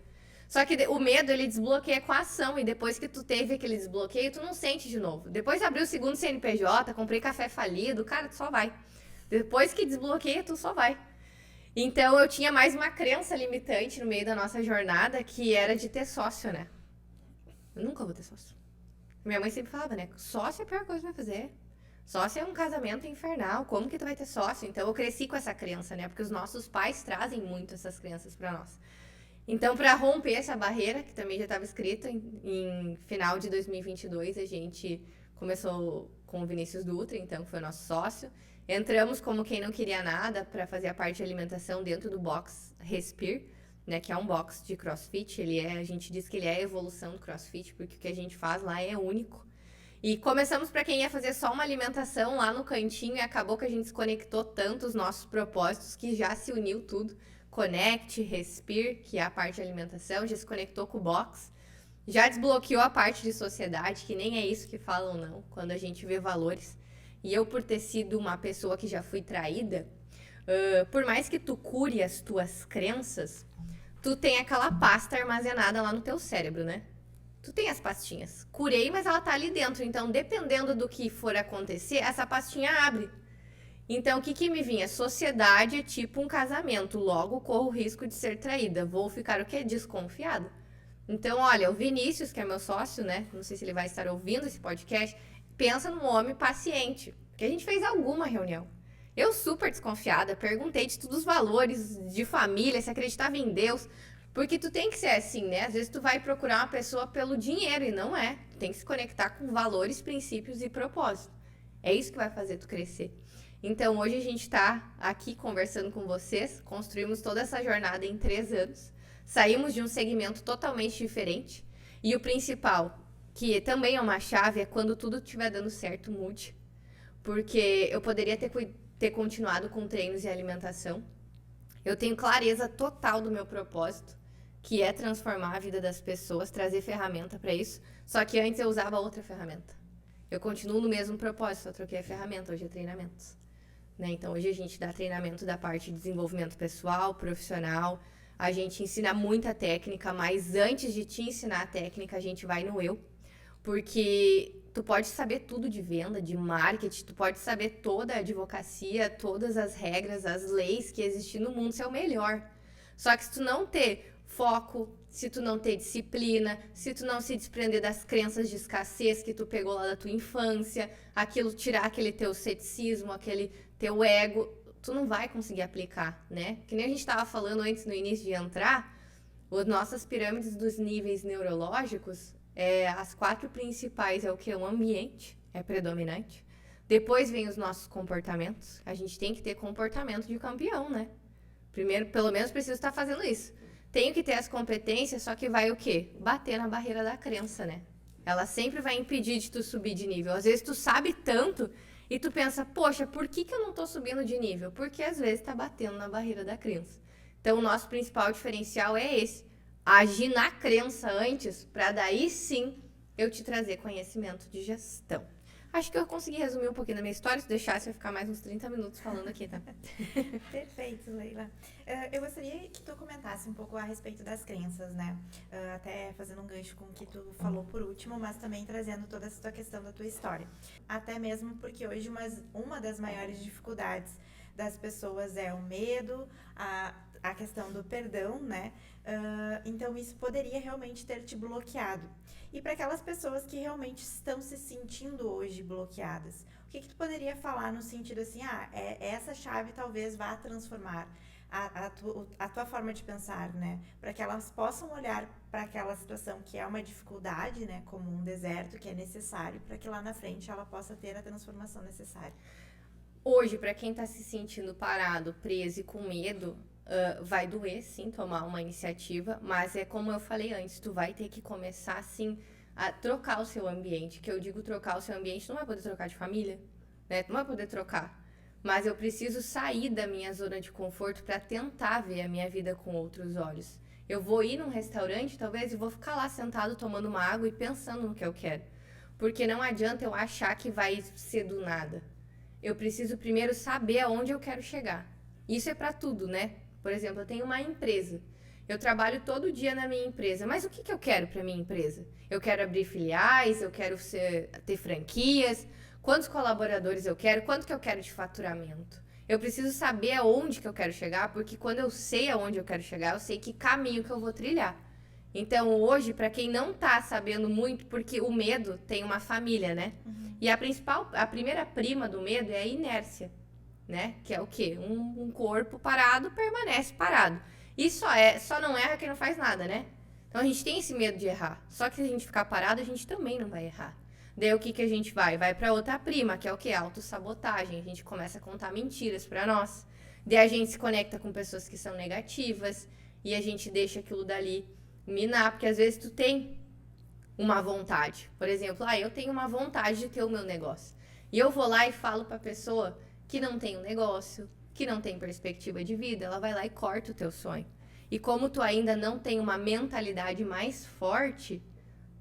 Só que o medo, ele desbloqueia com a ação, e depois que tu teve aquele desbloqueio, tu não sente de novo. Depois de abrir o segundo CNPJ, comprei café falido, cara, tu só vai. Depois que desbloqueia, tu só vai. Então, eu tinha mais uma crença limitante no meio da nossa jornada, que era de ter sócio, né? Eu nunca vou ter sócio. Minha mãe sempre falava, né? Sócio é a pior coisa que vai fazer. Sócio é um casamento infernal, como que tu vai ter sócio? Então, eu cresci com essa crença, né? Porque os nossos pais trazem muito essas crenças pra nós. Então, para romper essa barreira, que também já estava escrita, em final de 2022, a gente começou com o Vinícius Dutra, então, que foi o nosso sócio. Entramos como quem não queria nada para fazer a parte de alimentação dentro do box Respire, né? Que é um box de CrossFit. A gente diz que ele é a evolução do CrossFit, porque o que a gente faz lá é único. E começamos para quem ia fazer só uma alimentação lá no cantinho, e acabou que a gente desconectou tanto os nossos propósitos que já se uniu tudo. Connect, Respire, que é a parte de alimentação, já se conectou com o box, já desbloqueou a parte de sociedade, que nem é isso que falam não, quando a gente vê valores. E eu, por ter sido uma pessoa que já fui traída, por mais que tu cure as tuas crenças, tu tem aquela pasta armazenada lá no teu cérebro, né? Tu tem as pastinhas. Curei, mas ela tá ali dentro. Então, dependendo do que for acontecer, essa pastinha abre. Então, o que me vinha? Sociedade é tipo um casamento. Logo, corro o risco de ser traída. Vou ficar o quê? Desconfiada. Então, olha, o Vinícius, que é meu sócio, né? Não sei se ele vai estar ouvindo esse podcast. pensa num homem paciente, porque a gente fez alguma reunião. Eu super desconfiada, perguntei de todos os valores de família, se acreditava em Deus, porque tu tem que ser assim, né? Às vezes tu vai procurar uma pessoa pelo dinheiro e não é. Tu tem que se conectar com valores, princípios e propósito. É isso que vai fazer tu crescer. Então, hoje a gente está aqui conversando com vocês, construímos toda essa jornada em 3 anos, saímos de um segmento totalmente diferente e o principal, que também é uma chave, é quando tudo estiver dando certo, mude. Porque eu poderia ter continuado com treinos e alimentação. Eu tenho clareza total do meu propósito, que é transformar a vida das pessoas, trazer ferramenta para isso, só que antes eu usava outra ferramenta. Eu continuo no mesmo propósito, só troquei a ferramenta, hoje é treinamentos. Né? Então, hoje a gente dá treinamento da parte de desenvolvimento pessoal, profissional, a gente ensina muita técnica, mas antes de te ensinar a técnica, a gente vai no eu, porque tu pode saber tudo de venda, de marketing, tu pode saber toda a advocacia, todas as regras, as leis que existem no mundo, isso é o melhor. Só que se tu não ter foco, se tu não ter disciplina, se tu não se desprender das crenças de escassez que tu pegou lá da tua infância, aquilo tirar aquele teu ceticismo, aquele teu ego, tu não vai conseguir aplicar, né? Que nem a gente estava falando antes no início de entrar, as nossas pirâmides dos níveis neurológicos, as 4 principais é o que? O ambiente é predominante. Depois vem os nossos comportamentos. A gente tem que ter comportamento de campeão, né? Primeiro, pelo menos preciso estar fazendo isso. Tenho que ter as competências, só que vai o quê? Bater na barreira da crença, né? Ela sempre vai impedir de tu subir de nível. Às vezes tu sabe tanto e tu pensa, poxa, por que eu não tô subindo de nível? Porque às vezes tá batendo na barreira da crença. Então o nosso principal diferencial é esse. Agir na crença antes, para daí sim eu te trazer conhecimento de gestão. Acho que eu consegui resumir um pouquinho da minha história. Se deixasse, eu ia ficar mais uns 30 minutos falando aqui, tá? Perfeito, Leila. Eu gostaria que tu comentasse um pouco a respeito das crenças, né? Até fazendo um gancho com o que tu falou por último, mas também trazendo toda essa tua questão da tua história. Até mesmo porque hoje uma das maiores dificuldades das pessoas é o medo, a questão do perdão, né? Então, isso poderia realmente ter te bloqueado. E para aquelas pessoas que realmente estão se sentindo hoje bloqueadas, o que tu poderia falar no sentido assim, essa chave talvez vá transformar a tua forma de pensar, né? Para que elas possam olhar para aquela situação que é uma dificuldade, né? Como um deserto que é necessário, para que lá na frente ela possa ter a transformação necessária. Hoje, para quem está se sentindo parado, preso e com medo, vai doer, sim, tomar uma iniciativa, mas é como eu falei antes, tu vai ter que começar, sim, a trocar o seu ambiente. Que eu digo trocar o seu ambiente, não vai poder trocar de família, né? Tu não vai poder trocar. Mas eu preciso sair da minha zona de conforto para tentar ver a minha vida com outros olhos. Eu vou ir num restaurante, talvez, e vou ficar lá sentado tomando uma água e pensando no que eu quero. Porque não adianta eu achar que vai ser do nada. Eu preciso primeiro saber aonde eu quero chegar. Isso é para tudo, né? Por exemplo, eu tenho uma empresa. Eu trabalho todo dia na minha empresa. Mas o que eu quero para minha empresa? Eu quero abrir filiais, eu quero ter franquias. Quantos colaboradores eu quero? Quanto que eu quero de faturamento? Eu preciso saber aonde que eu quero chegar, porque quando eu sei aonde eu quero chegar, eu sei que caminho que eu vou trilhar. Então, hoje, para quem não tá sabendo muito, porque o medo tem uma família, né? Uhum. E a primeira prima do medo é a inércia, né? Que é o quê? Um corpo parado permanece parado. E só não erra quem não faz nada, né? Então, a gente tem esse medo de errar. Só que se a gente ficar parado, a gente também não vai errar. Daí, o que a gente vai? Vai para outra prima, que é o quê? Autossabotagem. A gente começa a contar mentiras para nós. Daí, a gente se conecta com pessoas que são negativas e a gente deixa aquilo dali minar, porque às vezes tu tem uma vontade. Por exemplo, eu tenho uma vontade de ter o meu negócio. E eu vou lá e falo pra pessoa que não tem um negócio, que não tem perspectiva de vida, ela vai lá e corta o teu sonho. E como tu ainda não tem uma mentalidade mais forte,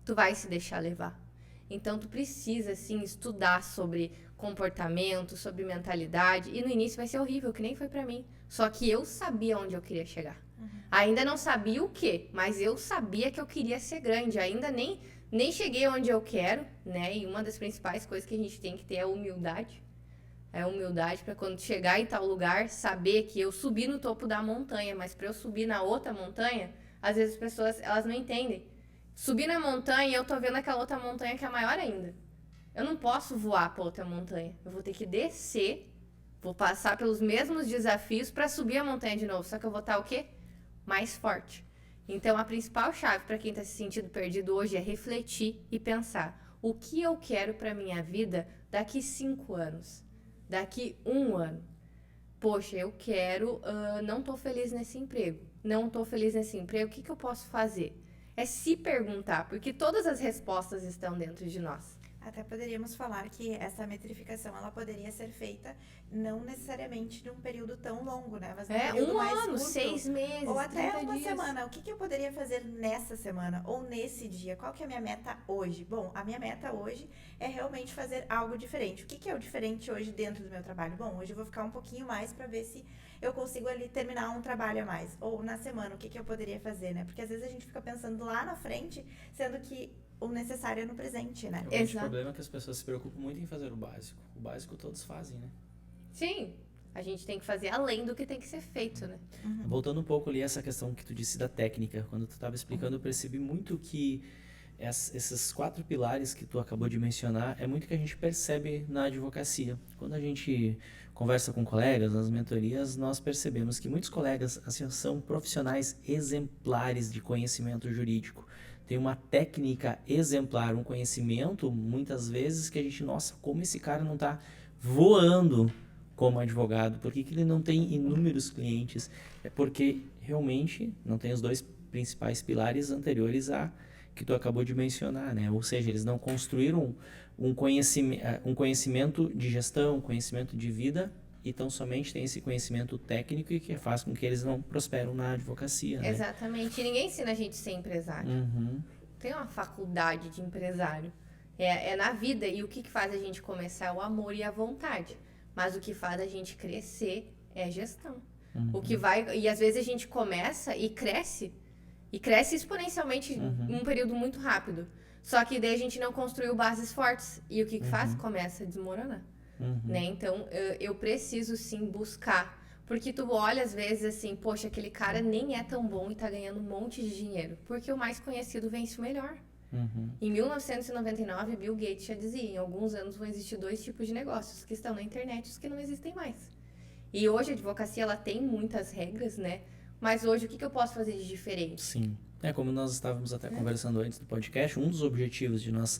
tu vai se deixar levar. Então, tu precisa, assim, estudar sobre comportamento, sobre mentalidade. E no início vai ser horrível, que nem foi pra mim. Só que eu sabia onde eu queria chegar. Uhum. Ainda não sabia o quê, mas eu sabia que eu queria ser grande. Ainda nem cheguei onde eu quero, né? E uma das principais coisas que a gente tem que ter é a humildade. É a humildade para quando chegar em tal lugar, saber que eu subi no topo da montanha, mas para eu subir na outra montanha, às vezes as pessoas, elas não entendem. Subir na montanha e eu tô vendo aquela outra montanha que é maior ainda. Eu não posso voar para outra montanha. Eu vou ter que descer, vou passar pelos mesmos desafios para subir a montanha de novo. Só que eu vou estar o quê? Mais forte. Então, a principal chave para quem está se sentindo perdido hoje é refletir e pensar: o que eu quero para minha vida daqui 5 anos? Daqui 1 ano? Poxa, eu quero... não estou feliz nesse emprego. Não estou feliz nesse emprego, o que eu posso fazer? É se perguntar, porque todas as respostas estão dentro de nós. Até poderíamos falar que essa metrificação, ela poderia ser feita não necessariamente num período tão longo, né? Mas num período 1 mais ano, curto. 6 meses, Ou até 30 uma dias. semana. O que eu poderia fazer nessa semana? Ou nesse dia? Qual que é a minha meta hoje? Bom, a minha meta hoje é realmente fazer algo diferente. O que é o diferente hoje dentro do meu trabalho? Bom, hoje eu vou ficar um pouquinho mais para ver se eu consigo ali terminar um trabalho a mais. Ou na semana, o que eu poderia fazer, né? Porque às vezes a gente fica pensando lá na frente, sendo que o necessário é no presente, né? O grande Exato. problema é que as pessoas se preocupam muito em fazer o básico. O básico todos fazem, né? Sim, a gente tem que fazer além do que tem que ser feito, né? Voltando um pouco ali a essa questão que tu disse da técnica, quando tu estava explicando, eu percebi muito que esses 4 pilares que tu acabou de mencionar é muito que a gente percebe na advocacia. Quando a gente conversa com colegas nas mentorias, nós percebemos que muitos colegas assim, são profissionais exemplares de conhecimento jurídico. Tem uma técnica exemplar, um conhecimento, muitas vezes, que a gente, nossa, como esse cara não está voando como advogado? Por que ele não tem inúmeros clientes? É porque realmente não tem os 2 principais pilares anteriores a que tu acabou de mencionar, né? Ou seja, eles não construíram um conhecimento de gestão, um conhecimento de vida, e tão somente tem esse conhecimento técnico e que faz com que eles não prosperam na advocacia, né? Exatamente. E ninguém ensina a gente a ser empresário. Uhum. Tem uma faculdade de empresário. É na vida. E o que faz a gente começar? O amor e a vontade. Mas o que faz a gente crescer é gestão. O que vai... E às vezes a gente começa e cresce. E cresce exponencialmente em um período muito rápido. Só que daí a gente não construiu bases fortes. E o que faz? Começa a desmoronar. Né? Então, eu preciso sim buscar. Porque tu olha às vezes assim, poxa, aquele cara nem é tão bom e tá ganhando um monte de dinheiro. Porque o mais conhecido vence o melhor. Em 1999, Bill Gates já dizia, em alguns anos vão existir 2 tipos de negócios, que estão na internet e os que não existem mais. E hoje a advocacia, ela tem muitas regras, né? Mas hoje, o que eu posso fazer de diferente? Sim. Como nós estávamos até conversando antes do podcast, um dos objetivos de nós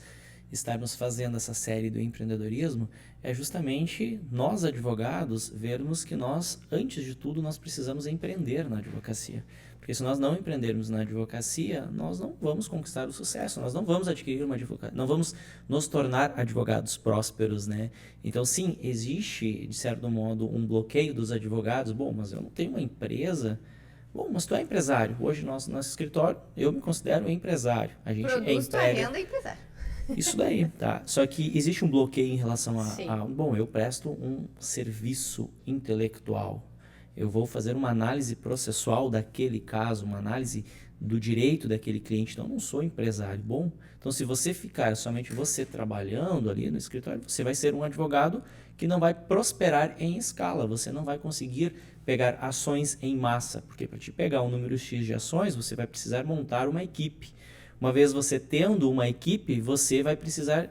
estarmos fazendo essa série do empreendedorismo é justamente nós, advogados, vermos que nós, antes de tudo, nós precisamos empreender na advocacia. Porque se nós não empreendermos na advocacia, nós não vamos conquistar o sucesso, nós não vamos adquirir uma advocacia, não vamos nos tornar advogados prósperos, né? Então, sim, existe, de certo modo, um bloqueio dos advogados. Bom, mas eu não tenho uma empresa. Bom, mas tu é empresário. Hoje, nosso escritório, eu me considero empresário. A gente Produz tua renda e empresário. Isso daí, tá? Só que existe um bloqueio em relação bom, eu presto um serviço intelectual. Eu vou fazer uma análise processual daquele caso, uma análise do direito daquele cliente. Então, eu não sou empresário. Bom, então se você ficar somente você trabalhando ali no escritório, você vai ser um advogado que não vai prosperar em escala. Você não vai conseguir pegar ações em massa, porque para te pegar um número X de ações, você vai precisar montar uma equipe. Uma vez você tendo uma equipe, você vai precisar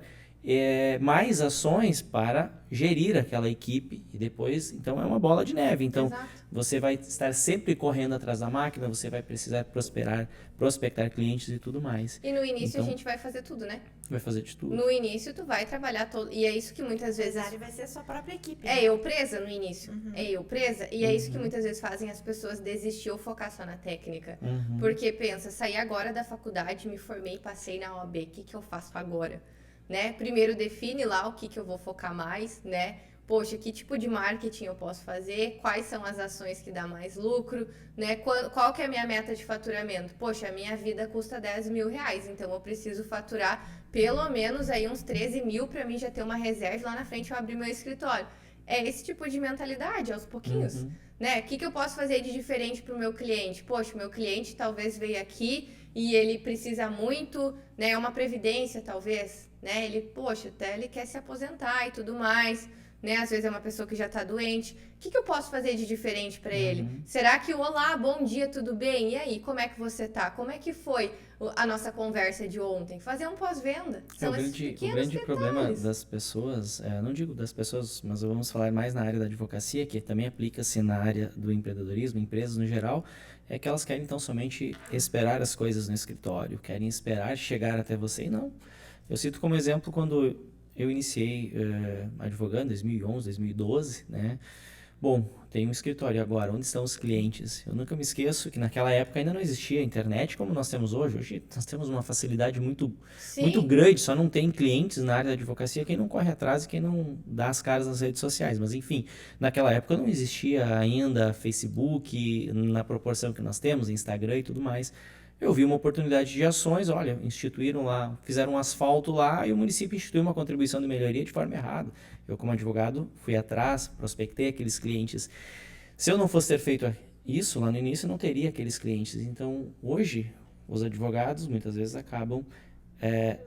mais ações para gerir aquela equipe e depois, então é uma bola de neve. Então, você vai estar sempre correndo atrás da máquina, você vai precisar prospectar clientes e tudo mais. E no início a gente vai fazer tudo, né? Vai fazer de tudo. No início tu vai trabalhar todo, e é isso que muitas vezes... O vai ser a sua própria equipe. É eu presa no início, é eu presa, e é isso que muitas vezes fazem as pessoas desistir ou focar só na técnica. Porque pensa, saí agora da faculdade, me formei, passei na OAB, o que eu faço agora? Né? Primeiro define lá o que eu vou focar mais, né? Poxa, que tipo de marketing eu posso fazer? Quais são as ações que dá mais lucro? Né? Qual que é a minha meta de faturamento? Poxa, a minha vida custa 10 mil reais, então eu preciso faturar pelo menos aí uns 13 mil para mim já ter uma reserva lá na frente eu abrir meu escritório. É esse tipo de mentalidade, aos pouquinhos. Né? O que eu posso fazer de diferente para o meu cliente? Poxa, o meu cliente talvez veio aqui e ele precisa muito, né? É uma previdência, talvez, né? Ele, poxa, até ele quer se aposentar e tudo mais, né? Às vezes é uma pessoa que já tá doente. O que eu posso fazer de diferente para ele? Será que olá, bom dia, tudo bem? E aí, como é que você tá? Como é que foi a nossa conversa de ontem? Fazer um pós-venda. São esses O grande detalhes. problema das pessoas, não digo das pessoas, mas vamos falar mais na área da advocacia, que também aplica-se na área do empreendedorismo, empresas no geral, é que elas querem então somente esperar as coisas no escritório, querem esperar chegar até você e não. Eu cito como exemplo quando eu iniciei advogando em 2011, 2012, né? Bom, tem um escritório agora, onde estão os clientes? Eu nunca me esqueço que naquela época ainda não existia internet como nós temos hoje. Hoje nós temos uma facilidade muito grande, só não tem clientes na área da advocacia quem não corre atrás e quem não dá as caras nas redes sociais. Mas enfim, naquela época não existia ainda Facebook na proporção que nós temos, Instagram e tudo mais. Eu vi uma oportunidade de ações, olha, instituíram lá, fizeram um asfalto lá e o município instituiu uma contribuição de melhoria de forma errada. Eu, como advogado, fui atrás, prospectei aqueles clientes. Se eu não fosse ter feito isso lá no início, eu não teria aqueles clientes. Então, hoje, os advogados muitas vezes acabam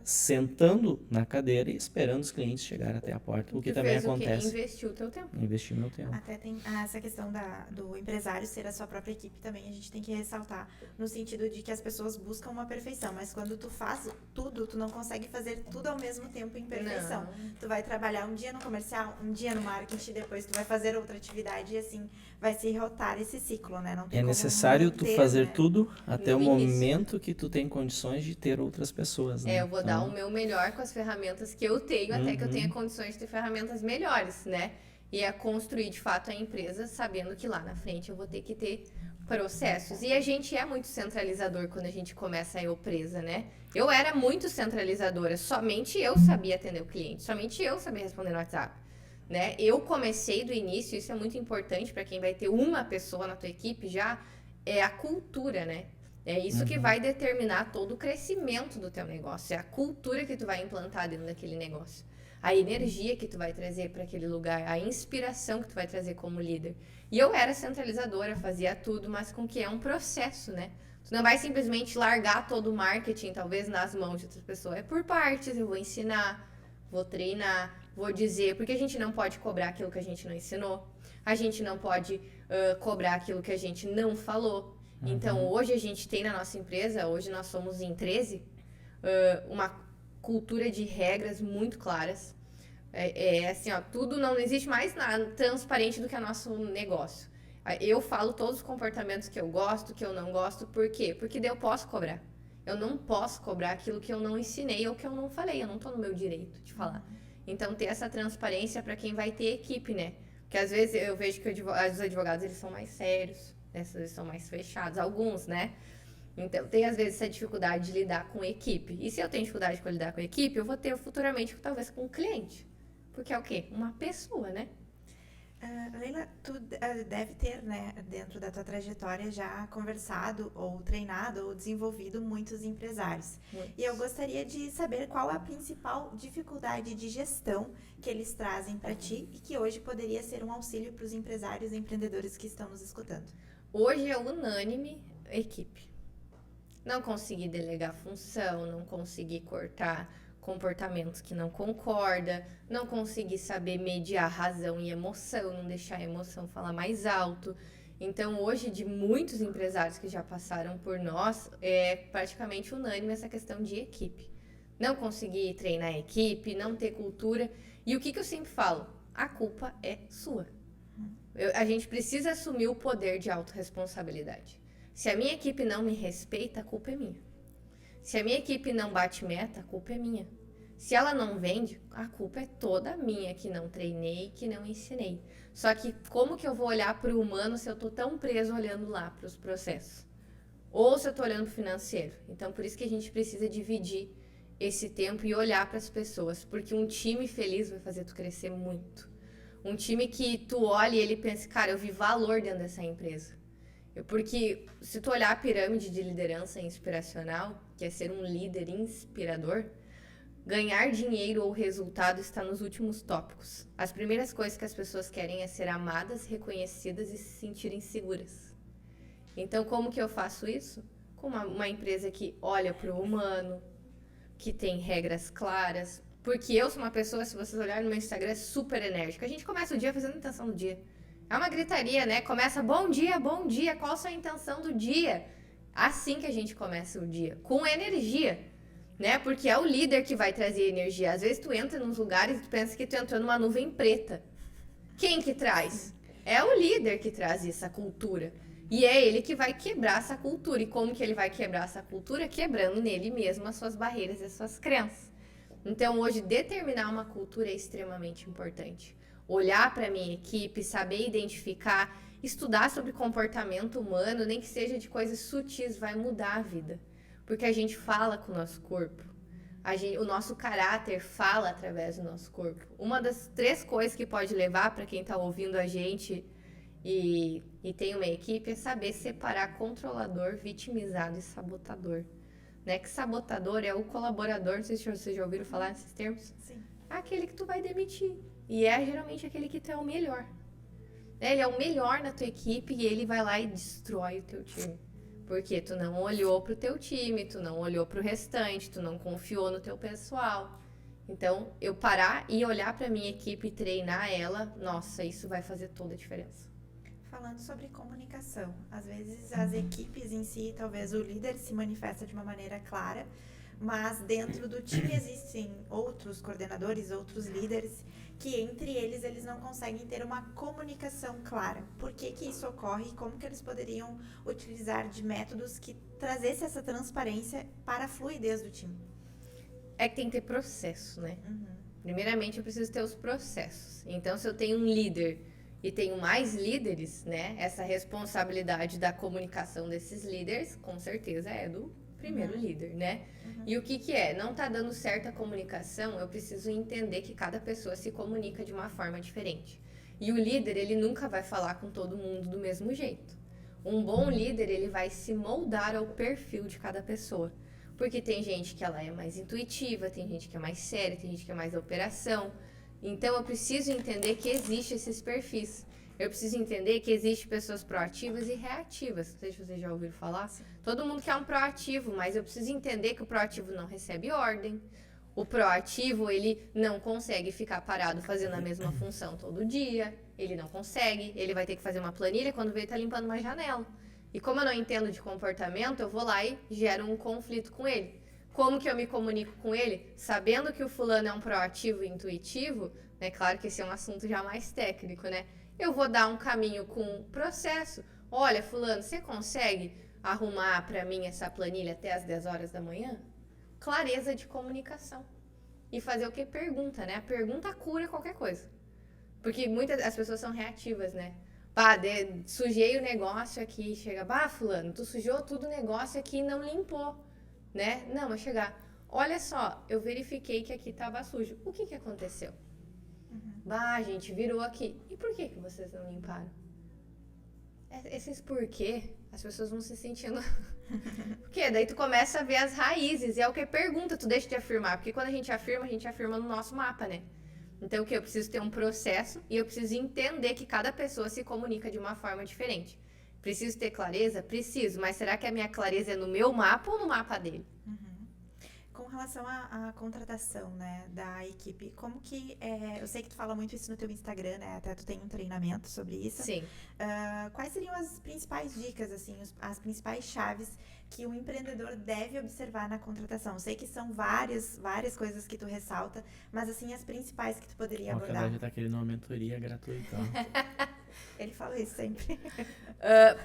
sentando na cadeira e esperando os clientes chegarem até a porta, o que também acontece. Investiu o teu tempo. Investir meu tempo. Até tem essa questão do empresário ser a sua própria equipe também, a gente tem que ressaltar, no sentido de que as pessoas buscam uma perfeição, mas quando tu faz tudo, tu não consegue fazer tudo ao mesmo tempo em perfeição. Não. Tu vai trabalhar um dia no comercial, um dia no marketing, depois tu vai fazer outra atividade e assim vai se rotar esse ciclo, né? Não tem É como necessário tu manter, fazer né? tudo até No o início. momento que tu tem condições de ter outras pessoas, né? Eu vou dar o meu melhor com as ferramentas que eu tenho, até que eu tenha condições de ter ferramentas melhores, né? E é construir, de fato, a empresa sabendo que lá na frente eu vou ter que ter processos. E a gente é muito centralizador quando a gente começa eu presa, né? Eu era muito centralizadora, somente eu sabia atender o cliente, somente eu sabia responder no WhatsApp, né? Eu comecei do início, isso é muito importante para quem vai ter uma pessoa na tua equipe já, é a cultura, né? É isso que vai determinar todo o crescimento do teu negócio. É a cultura que tu vai implantar dentro daquele negócio. A energia que tu vai trazer para aquele lugar. A inspiração que tu vai trazer como líder. E eu era centralizadora, fazia tudo, mas com que é um processo, né? Tu não vai simplesmente largar todo o marketing, talvez, nas mãos de outras pessoas. É por partes, eu vou ensinar, vou treinar, vou dizer. Porque a gente não pode cobrar aquilo que a gente não ensinou. A gente não pode cobrar aquilo que a gente não falou. Então, hoje a gente tem na nossa empresa, hoje nós somos em 13, uma cultura de regras muito claras. Assim, ó, tudo não existe mais nada transparente do que o nosso negócio. Eu falo todos os comportamentos que eu gosto, que eu não gosto, por quê? Porque daí eu posso cobrar. Eu não posso cobrar aquilo que eu não ensinei ou que eu não falei, eu não tô no meu direito de falar. Então, ter essa transparência para quem vai ter equipe, né? Porque às vezes eu vejo que os advogados, eles são mais sérios, eles são mais fechados, alguns, né? Então, tem às vezes essa dificuldade de lidar com equipe. E se eu tenho dificuldade de lidar com equipe, eu vou ter futuramente, talvez, com um cliente. Porque é o quê? Uma pessoa, né? Leila, tu deve ter, né, dentro da tua trajetória, já conversado ou treinado ou desenvolvido muitos empresários. Muitos. E eu gostaria de saber qual a principal dificuldade de gestão que eles trazem para ti e que hoje poderia ser um auxílio para os empresários e empreendedores que estão nos escutando. Hoje é unânime equipe. Não conseguir delegar função, não conseguir cortar comportamentos que não concorda, não conseguir saber mediar razão e emoção, não deixar a emoção falar mais alto. Então, hoje, de muitos empresários que já passaram por nós, é praticamente unânime essa questão de equipe. Não conseguir treinar a equipe, não ter cultura. E o que eu sempre falo? A culpa é sua. A gente precisa assumir o poder de autorresponsabilidade. Se a minha equipe não me respeita, a culpa é minha. Se a minha equipe não bate meta, a culpa é minha. Se ela não vende, a culpa é toda minha, que não treinei, que não ensinei. Só que como que eu vou olhar para o humano se eu estou tão preso olhando lá para os processos? Ou se eu estou olhando para o financeiro? Então, por isso que a gente precisa dividir esse tempo e olhar para as pessoas. Porque um time feliz vai fazer tu crescer muito. Um time que tu olha e ele pensa, cara, eu vi valor dentro dessa empresa. Porque se tu olhar a pirâmide de liderança inspiracional, que é ser um líder inspirador, ganhar dinheiro ou resultado está nos últimos tópicos. As primeiras coisas que as pessoas querem é ser amadas, reconhecidas e se sentirem seguras. Então, como que eu faço isso? Com uma empresa que olha para o humano, que tem regras claras, Porque eu sou uma pessoa, se vocês olharem no meu Instagram, super enérgica. A gente começa o dia fazendo a intenção do dia. É uma gritaria, né? Começa, bom dia, qual a sua intenção do dia? Assim que a gente começa o dia, com energia, né? Porque é o líder que vai trazer energia. Às vezes tu entra nos lugares e tu pensa que tu entrou numa nuvem preta. Quem que traz? É o líder que traz essa cultura. E é ele que vai quebrar essa cultura. E como que ele vai quebrar essa cultura? Quebrando nele mesmo as suas barreiras e as suas crenças. Então, hoje, determinar uma cultura é extremamente importante. Olhar para a minha equipe, saber identificar, estudar sobre comportamento humano, nem que seja de coisas sutis, vai mudar a vida. Porque a gente fala com o nosso corpo. O nosso caráter fala através do nosso corpo. Uma das 3 coisas que pode levar para quem está ouvindo a gente e tem uma equipe é saber separar controlador, vitimizado e sabotador. Né? Que sabotador é o colaborador, não sei se vocês já ouviram falar nesses termos. Sim. Aquele que tu vai demitir. E é geralmente aquele que tu é o melhor. Ele é o melhor na tua equipe e ele vai lá e destrói o teu time. Porque tu não olhou pro teu time, tu não olhou pro restante, tu não confiou no teu pessoal. Então, eu parar e olhar pra minha equipe e treinar ela, nossa, isso vai fazer toda a diferença. Falando sobre comunicação, às vezes as equipes em si, talvez o líder se manifesta de uma maneira clara, mas dentro do time existem outros coordenadores, outros líderes, que entre eles não conseguem ter uma comunicação clara. Por que que isso ocorre e como que eles poderiam utilizar de métodos que trazessem essa transparência para a fluidez do time? É que tem que ter processo, né? Primeiramente, eu preciso ter os processos. Então, se eu tenho um líder e tenho mais líderes, né? Essa responsabilidade da comunicação desses líderes, com certeza, é do primeiro líder, né? E o que é? Não tá dando certo a comunicação, eu preciso entender que cada pessoa se comunica de uma forma diferente. E o líder, ele nunca vai falar com todo mundo do mesmo jeito. Um bom líder, ele vai se moldar ao perfil de cada pessoa. Porque tem gente que ela é mais intuitiva, tem gente que é mais séria, tem gente que é mais da operação. Então, eu preciso entender que existem esses perfis. Eu preciso entender que existem pessoas proativas e reativas. Não sei se vocês já ouviram falar. Todo mundo quer um proativo, mas eu preciso entender que o proativo não recebe ordem. O proativo, ele não consegue ficar parado fazendo a mesma função todo dia. Ele não consegue. Ele vai ter que fazer uma planilha quando vê ele tá limpando uma janela. E como eu não entendo de comportamento, eu vou lá e gero um conflito com ele. Como que eu me comunico com ele? Sabendo que o fulano é um proativo e intuitivo, né? Claro que esse é um assunto já mais técnico, né? Eu vou dar um caminho com processo. Olha, fulano, você consegue arrumar para mim essa planilha até as 10 horas da manhã? Clareza de comunicação. E fazer o que? Pergunta, né? A pergunta cura qualquer coisa. Porque muitas as pessoas são reativas, né? Sujei o negócio aqui, chega, fulano, tu sujou tudo o negócio aqui e não limpou, né? Não, mas chegar, olha só, eu verifiquei que aqui tava sujo. O que aconteceu? Gente, virou aqui. E por que vocês não limparam? Esses porquê, as pessoas vão se sentindo... Porque daí tu começa a ver as raízes, e é o que pergunta, tu deixa de afirmar. Porque quando a gente afirma no nosso mapa, né? Então, o que? Eu preciso ter um processo e eu preciso entender que cada pessoa se comunica de uma forma diferente. Preciso ter clareza? Preciso, mas será que a minha clareza é no meu mapa ou no mapa dele? Com relação à contratação, né, da equipe, como que, eu sei que tu fala muito isso no teu Instagram, né, até tu tem um treinamento sobre isso. Sim. Quais seriam as principais dicas, assim, as principais chaves que um empreendedor deve observar na contratação? Eu sei que são várias coisas que tu ressalta, mas, assim, as principais que tu poderia abordar. O Canal já tá querendo uma mentoria gratuita. Ele fala isso sempre.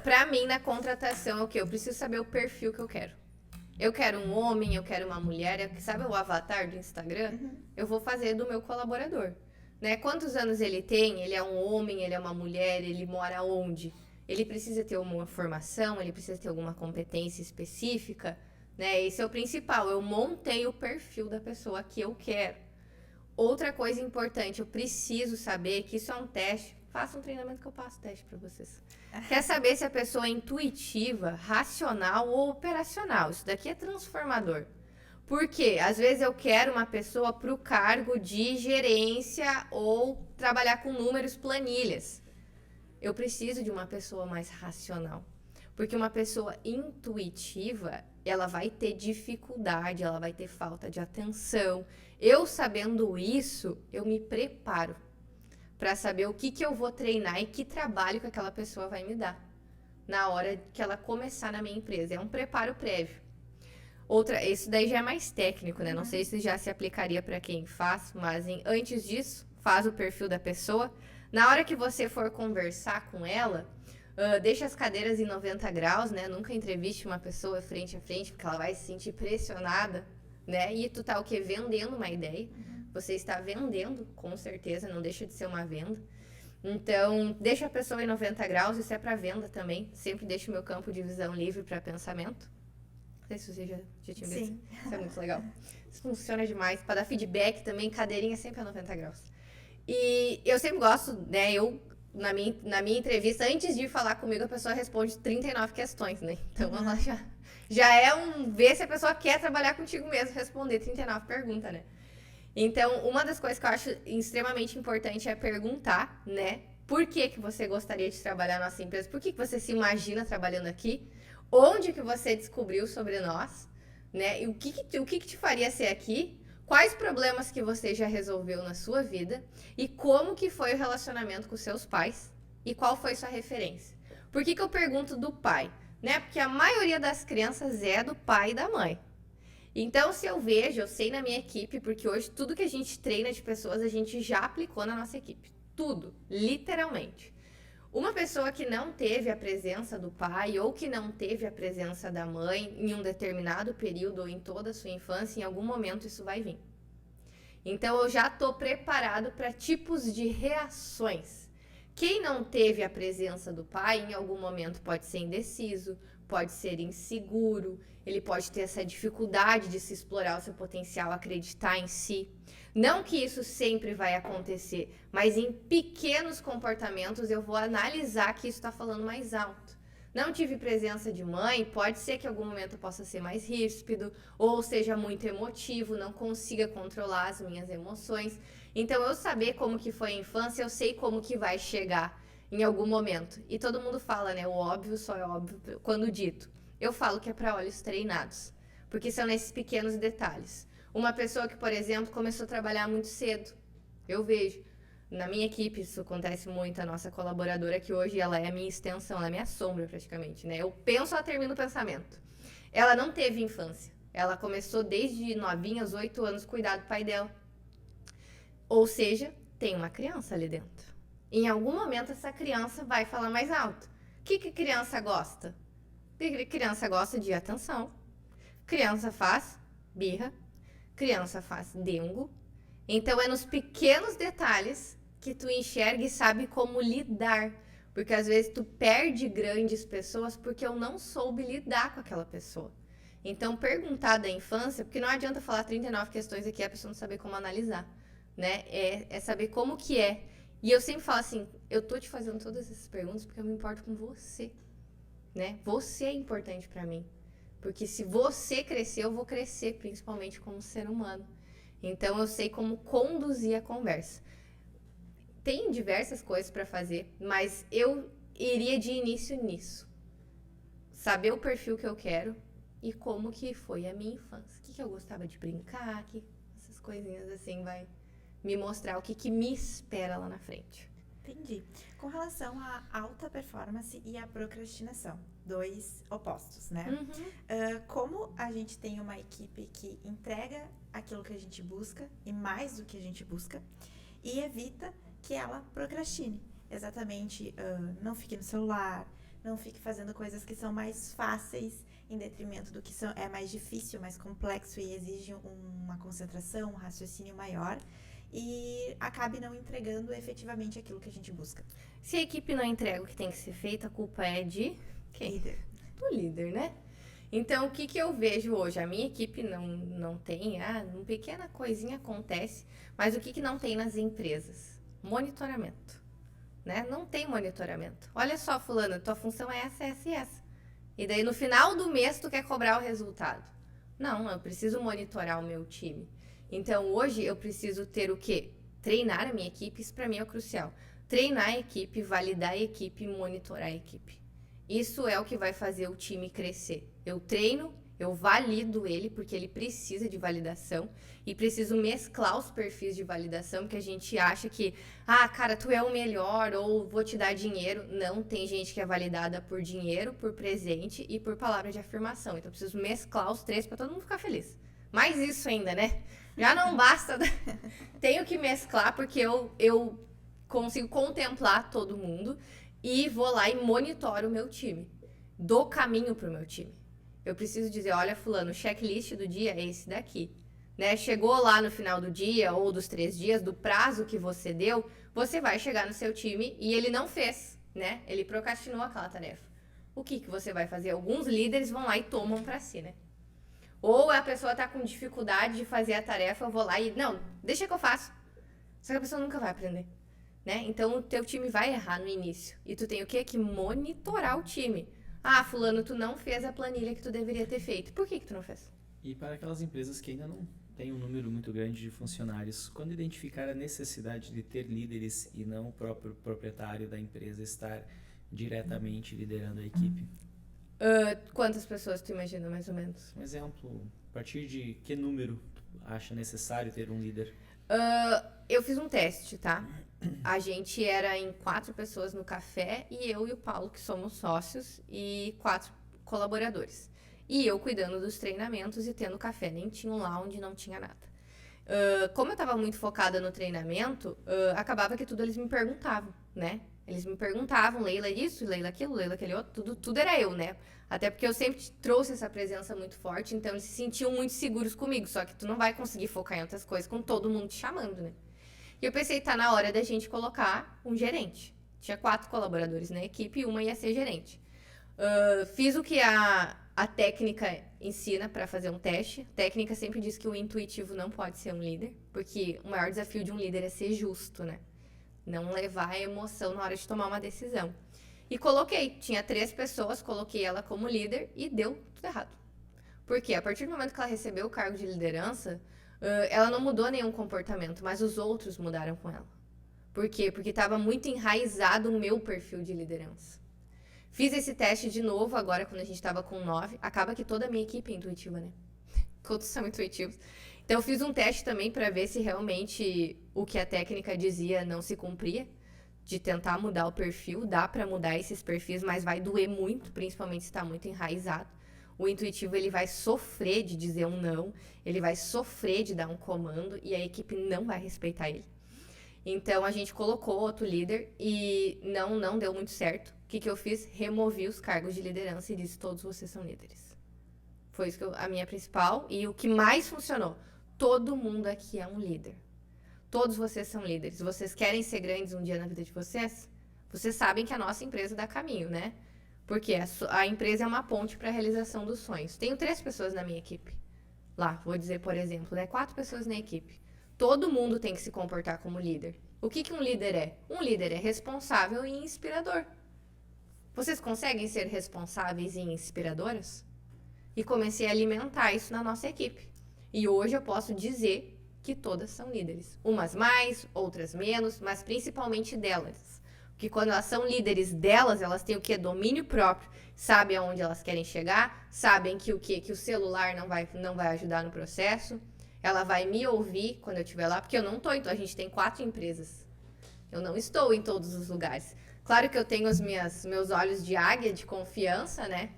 Pra mim, na contratação, é o quê? Eu preciso saber o perfil que eu quero. Eu quero um homem, eu quero uma mulher, sabe o avatar do Instagram? Eu vou fazer do meu colaborador, né? Quantos anos ele tem? Ele é um homem, ele é uma mulher, ele mora onde? Ele precisa ter uma formação, ele precisa ter alguma competência específica, né? Esse é o principal, eu montei o perfil da pessoa que eu quero. Outra coisa importante, eu preciso saber que isso é um teste. Faça um treinamento que eu passo teste para vocês. Quer saber se a pessoa é intuitiva, racional ou operacional? Isso daqui é transformador. Por quê? Às vezes eu quero uma pessoa para o cargo de gerência ou trabalhar com números, planilhas. Eu preciso de uma pessoa mais racional. Porque uma pessoa intuitiva, ela vai ter dificuldade, ela vai ter falta de atenção. Eu sabendo isso, eu me preparo para saber o que eu vou treinar e que trabalho que aquela pessoa vai me dar na hora que ela começar na minha empresa. É um preparo prévio. Isso daí já é mais técnico, né? Não sei se já se aplicaria para quem faz, mas antes disso, faz o perfil da pessoa. Na hora que você for conversar com ela, deixa as cadeiras em 90 graus, né? Nunca entreviste uma pessoa frente a frente, porque ela vai se sentir pressionada, né? E tu tá o quê? Vendendo uma ideia. Você está vendendo, com certeza, não deixa de ser uma venda. Então, deixa a pessoa em 90 graus, isso é para venda também. Sempre deixo o meu campo de visão livre para pensamento. Não sei se você já tinha visto. Sim. Isso é muito legal. Isso funciona demais. Para dar feedback também, cadeirinha sempre a 90 graus. E eu sempre gosto, né? Na minha entrevista, antes de falar comigo, a pessoa responde 39 questões, né? Então, ela já é ver se a pessoa quer trabalhar contigo mesmo, responder 39 perguntas, né? Então, uma das coisas que eu acho extremamente importante é perguntar, né? Por que você gostaria de trabalhar na nossa empresa? Por que você se imagina trabalhando aqui? Onde que você descobriu sobre nós? Né? E o que te faria ser aqui? Quais problemas que você já resolveu na sua vida? E como que foi o relacionamento com seus pais? E qual foi sua referência? Por que eu pergunto do pai? Né? Porque a maioria das crianças é do pai e da mãe. Então, se eu sei na minha equipe, porque hoje tudo que a gente treina de pessoas, a gente já aplicou na nossa equipe. Tudo, literalmente. Uma pessoa que não teve a presença do pai ou que não teve a presença da mãe em um determinado período ou em toda a sua infância, em algum momento isso vai vir. Então, eu já estou preparado para tipos de reações. Quem não teve a presença do pai, em algum momento pode ser indeciso, pode ser inseguro, ele pode ter essa dificuldade de se explorar o seu potencial, acreditar em si. Não que isso sempre vai acontecer, mas em pequenos comportamentos eu vou analisar que isso está falando mais alto. Não tive presença de mãe, pode ser que em algum momento eu possa ser mais ríspido, ou seja muito emotivo, não consiga controlar as minhas emoções. Então, eu saber como que foi a infância, eu sei como que vai chegar em algum momento. E todo mundo fala, né? O óbvio só é óbvio quando dito. Eu falo que é para olhos treinados, porque são nesses pequenos detalhes. Uma pessoa que, por exemplo, começou a trabalhar muito cedo, eu vejo. Na minha equipe, isso acontece muito, a nossa colaboradora, que hoje ela é a minha extensão, ela é a minha sombra praticamente, né? Eu penso, ela termina o pensamento. Ela não teve infância. Ela começou desde novinha, aos 8 anos, cuidar do pai dela. Ou seja, tem uma criança ali dentro. Em algum momento, essa criança vai falar mais alto. O que criança gosta? Criança gosta de atenção. Criança faz birra. Criança faz dengo. Então, é nos pequenos detalhes que tu enxerga e sabe como lidar. Porque, às vezes, tu perde grandes pessoas porque eu não soube lidar com aquela pessoa. Então, perguntar da infância, porque não adianta falar 39 questões aqui e a pessoa não saber como analisar, né? É saber como que é. E eu sempre falo assim, eu tô te fazendo todas essas perguntas porque eu me importo com você, né? Você é importante pra mim. Porque se você crescer, eu vou crescer, principalmente como ser humano. Então, eu sei como conduzir a conversa. Tem diversas coisas pra fazer, mas eu iria de início nisso. Saber o perfil que eu quero e como que foi a minha infância. O que eu gostava de brincar, essas coisinhas assim vai me mostrar o que me espera lá na frente. Entendi. Com relação à alta performance e à procrastinação, dois opostos, né? Como a gente tem uma equipe que entrega aquilo que a gente busca e mais do que a gente busca e evita que ela procrastine. Exatamente, não fique no celular, não fique fazendo coisas que são mais fáceis em detrimento do que é mais difícil, mais complexo e exige uma concentração, um raciocínio maior. E acabe não entregando efetivamente aquilo que a gente busca. Se a equipe não entrega o que tem que ser feito, a culpa é de quem? Líder. Do líder, né? Então, o que eu vejo hoje? A minha equipe não tem, uma pequena coisinha acontece, mas o que não tem nas empresas? Monitoramento, né? Não tem monitoramento. Olha só, fulano, tua função é essa, essa e essa. E daí, no final do mês, tu quer cobrar o resultado. Não, eu preciso monitorar o meu time. Então, hoje, eu preciso ter o quê? Treinar a minha equipe, isso para mim é o crucial. Treinar a equipe, validar a equipe, monitorar a equipe. Isso é o que vai fazer o time crescer. Eu treino, eu valido ele, porque ele precisa de validação. E preciso mesclar os perfis de validação, porque a gente acha que, cara, tu é o melhor, ou vou te dar dinheiro. Não, tem gente que é validada por dinheiro, por presente e por palavra de afirmação. Então, eu preciso mesclar os três para todo mundo ficar feliz. Mais isso ainda, né? Já não basta. Tenho que mesclar, porque eu consigo contemplar todo mundo e vou lá e monitoro o meu time. Dou caminho pro meu time. Eu preciso dizer, olha, fulano, o checklist do dia é esse daqui. Né? Chegou lá no final do dia ou dos 3 dias, do prazo que você deu, você vai chegar no seu time e ele não fez, né? Ele procrastinou aquela tarefa. O que você vai fazer? Alguns líderes vão lá e tomam pra si, né? Ou a pessoa tá com dificuldade de fazer a tarefa, eu vou lá e, não, deixa que eu faço. Só que a pessoa nunca vai aprender, né? Então, o teu time vai errar no início. E tu tem o quê? Que monitorar o time. Fulano, tu não fez a planilha que tu deveria ter feito. Por que tu não fez? E para aquelas empresas que ainda não têm um número muito grande de funcionários, quando identificar a necessidade de ter líderes e não o próprio proprietário da empresa estar diretamente liderando a equipe? Quantas pessoas tu imagina, mais ou menos? Um exemplo, a partir de que número tu acha necessário ter um líder? Eu fiz um teste, tá? A gente era em 4 pessoas no café e eu e o Paulo, que somos sócios, e 4 colaboradores. E eu cuidando dos treinamentos e tendo café, nem tinha um lounge, não tinha nada. Como eu tava muito focada no treinamento, acabava que tudo eles me perguntavam, né? Eles me perguntavam, Leila isso, Leila aquilo, Leila aquele outro, tudo era eu, né? Até porque eu sempre trouxe essa presença muito forte, então eles se sentiam muito seguros comigo, só que tu não vai conseguir focar em outras coisas com todo mundo te chamando, né? E eu pensei, tá na hora da gente colocar um gerente. Tinha 4 colaboradores na equipe e uma ia ser gerente. Fiz o que a técnica ensina para fazer um teste. A técnica sempre diz que o intuitivo não pode ser um líder, porque o maior desafio de um líder é ser justo, né? Não levar a emoção na hora de tomar uma decisão. E coloquei, tinha 3 pessoas, coloquei ela como líder e deu tudo errado. Porque a partir do momento que ela recebeu o cargo de liderança, ela não mudou nenhum comportamento, mas os outros mudaram com ela. Por quê? Porque estava muito enraizado o meu perfil de liderança. Fiz esse teste de novo agora, quando a gente estava com 9. Acaba que toda a minha equipe é intuitiva, né? Todos são intuitivos. Então, eu fiz um teste também para ver se realmente o que a técnica dizia não se cumpria. De tentar mudar o perfil. Dá para mudar esses perfis, mas vai doer muito, principalmente se está muito enraizado. O intuitivo, ele vai sofrer de dizer um não. Ele vai sofrer de dar um comando e a equipe não vai respeitar ele. Então, a gente colocou outro líder e não deu muito certo. O que eu fiz? Removi os cargos de liderança e disse, todos vocês são líderes. Foi isso a minha principal. E o que mais funcionou? Todo mundo aqui é um líder. Todos vocês são líderes. Vocês querem ser grandes um dia na vida de vocês? Vocês sabem que a nossa empresa dá caminho, né? Porque a empresa é uma ponte para a realização dos sonhos. Tenho 3 pessoas na minha equipe. Lá, vou dizer, por exemplo, né? 4 pessoas na equipe. Todo mundo tem que se comportar como líder. O que um líder é? Um líder é responsável e inspirador. Vocês conseguem ser responsáveis e inspiradoras? E comecei a alimentar isso na nossa equipe. E hoje eu posso dizer que todas são líderes. Umas mais, outras menos, mas principalmente delas. Porque quando elas são líderes delas, elas têm o quê? Domínio próprio. Sabem aonde elas querem chegar, sabem que o quê? Que o celular não vai ajudar no processo. Ela vai me ouvir quando eu estiver lá, porque eu não estou. Então, a gente tem 4 empresas. Eu não estou em todos os lugares. Claro que eu tenho meus olhos de águia, de confiança, né?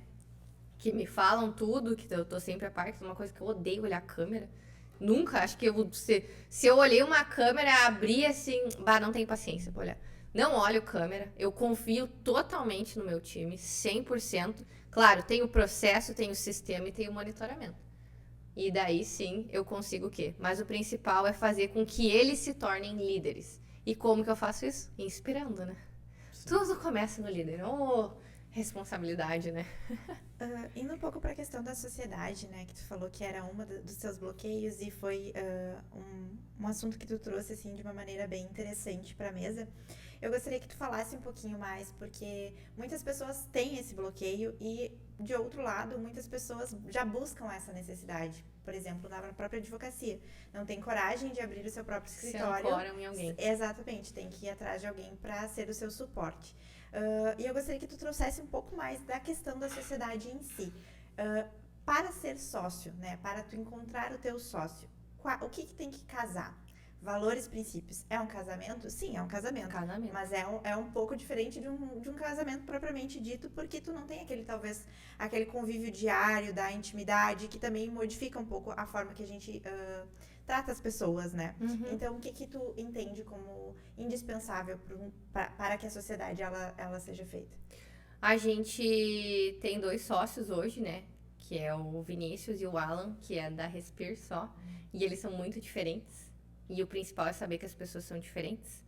Que me falam tudo, que eu tô sempre a par, que é uma coisa que eu odeio olhar a câmera. Nunca, acho que se eu olhei uma câmera, abri assim, não tenho paciência pra olhar. Não olho câmera, eu confio totalmente no meu time, 100%. Claro, tem o processo, tem o sistema e tem o monitoramento. E daí sim, eu consigo o quê? Mas o principal é fazer com que eles se tornem líderes. E como que eu faço isso? Inspirando, né? Sim. Tudo começa no líder. Responsabilidade, né? Indo um pouco para a questão da sociedade, né? Que tu falou que era uma dos seus bloqueios e foi um assunto que tu trouxe, assim, de uma maneira bem interessante para a mesa. Eu gostaria que tu falasse um pouquinho mais, porque muitas pessoas têm esse bloqueio e, de outro lado, muitas pessoas já buscam essa necessidade. Por exemplo, na própria advocacia. Não tem coragem de abrir o seu próprio escritório. Se ancoram em alguém. Exatamente, tem que ir atrás de alguém para ser o seu suporte. E eu gostaria que tu trouxesse um pouco mais da questão da sociedade em si. Para ser sócio, né? Para tu encontrar o teu sócio, o que tem que casar? Valores, princípios. É um casamento? Sim, é um casamento. Mas é um pouco diferente de um casamento propriamente dito, porque tu não tem aquele convívio diário da intimidade, que também modifica um pouco a forma que a gente trata as pessoas, né? Então, o que tu entende como indispensável para que a sociedade ela seja feita? A gente tem 2 sócios hoje, né? Que é o Vinícius e o Alan, que é da Respir só. E eles são muito diferentes. E o principal é saber que as pessoas são diferentes.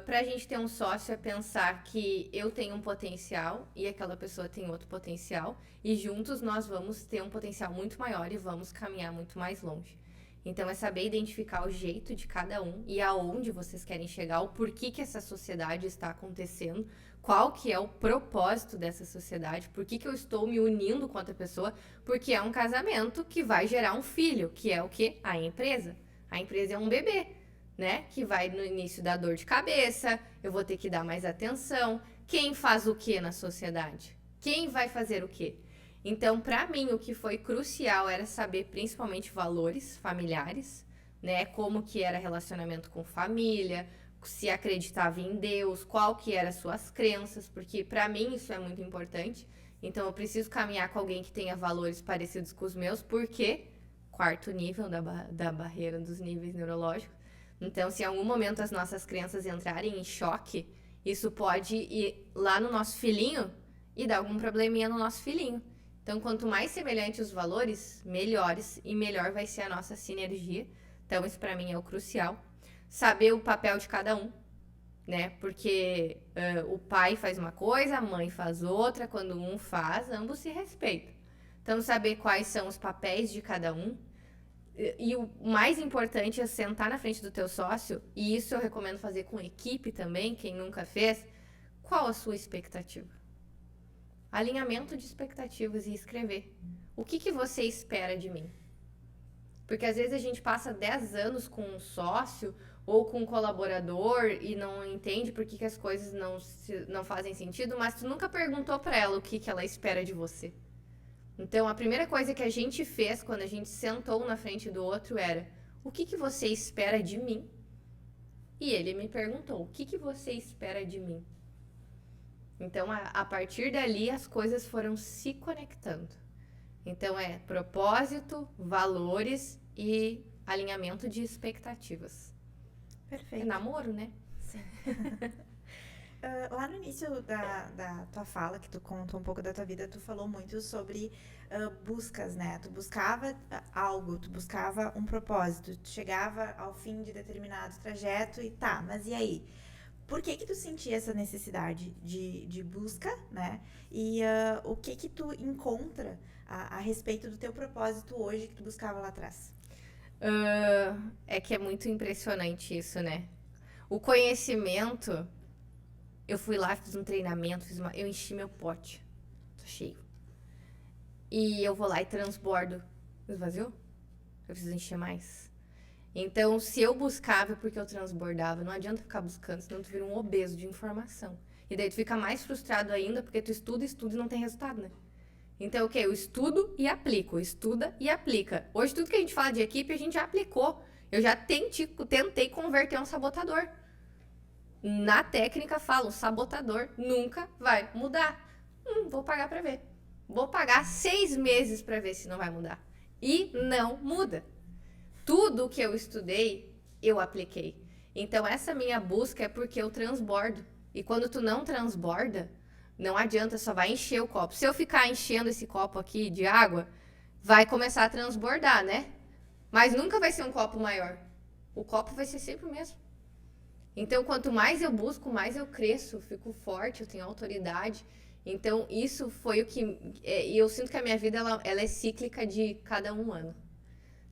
Pra gente ter um sócio é pensar que eu tenho um potencial e aquela pessoa tem outro potencial. E juntos nós vamos ter um potencial muito maior e vamos caminhar muito mais longe. Então é saber identificar o jeito de cada um e aonde vocês querem chegar, o porquê que essa sociedade está acontecendo, qual que é o propósito dessa sociedade, por que eu estou me unindo com outra pessoa, porque é um casamento que vai gerar um filho, que é o quê? A empresa. A empresa é um bebê, né? Que vai no início dar dor de cabeça, eu vou ter que dar mais atenção. Quem faz o que na sociedade? Quem vai fazer o quê? Então, para mim, o que foi crucial era saber principalmente valores familiares, né? Como que era relacionamento com família, se acreditava em Deus, qual que eram as suas crenças, porque para mim isso é muito importante. Então, eu preciso caminhar com alguém que tenha valores parecidos com os meus, porque 4º nível da barreira dos níveis neurológicos. Então, se em algum momento as nossas crenças entrarem em choque, isso pode ir lá no nosso filhinho e dar algum probleminha no nosso filhinho. Então, quanto mais semelhante os valores, melhores e melhor vai ser a nossa sinergia. Então, isso para mim é o crucial. Saber o papel de cada um, né? Porque o pai faz uma coisa, a mãe faz outra. Quando um faz, ambos se respeitam. Então, saber quais são os papéis de cada um. E o mais importante é sentar na frente do teu sócio, e isso eu recomendo fazer com equipe também, quem nunca fez. Qual a sua expectativa? Alinhamento de expectativas e escrever. O que você espera de mim? Porque às vezes a gente passa 10 anos com um sócio ou com um colaborador e não entende por que as coisas não fazem sentido, mas tu nunca perguntou para ela o que ela espera de você. Então, a primeira coisa que a gente fez quando a gente sentou na frente do outro era: o que você espera de mim? E ele me perguntou: o que você espera de mim? Então, a partir dali, as coisas foram se conectando. Então, é propósito, valores e alinhamento de expectativas. Perfeito. É namoro, né? Sim. Lá no início da tua fala, que tu contou um pouco da tua vida, tu falou muito sobre buscas, né? Tu buscava algo, tu buscava um propósito, tu chegava ao fim de determinado trajeto e tá, mas e aí? Por que tu sentia essa necessidade de busca, né? E o que tu encontra a respeito do teu propósito hoje que tu buscava lá atrás? É que é muito impressionante isso, né? O conhecimento... Eu fui lá, fiz um treinamento, eu enchi meu pote. Tô cheio. E eu vou lá e transbordo. Esvaziou? Eu preciso encher mais. Então, se eu buscava, porque eu transbordava. Não adianta ficar buscando, senão tu vira um obeso de informação. E daí tu fica mais frustrado ainda, porque tu estuda e não tem resultado, né? Então, o quê? Eu estudo e aplico. Estuda e aplica. Hoje, tudo que a gente fala de equipe, a gente já aplicou. Eu já tentei converter um sabotador. Na técnica fala, o sabotador nunca vai mudar. Vou pagar pra ver. Vou pagar 6 meses pra ver se não vai mudar. E não muda. Tudo que eu estudei, eu apliquei. Então, essa minha busca é porque eu transbordo. E quando tu não transborda, não adianta, só vai encher o copo. Se eu ficar enchendo esse copo aqui de água, vai começar a transbordar, né? Mas nunca vai ser um copo maior. O copo vai ser sempre o mesmo. Então, quanto mais eu busco, mais eu cresço, fico forte, eu tenho autoridade. Então, isso foi o que... E eu sinto que a minha vida, ela é cíclica de cada um ano.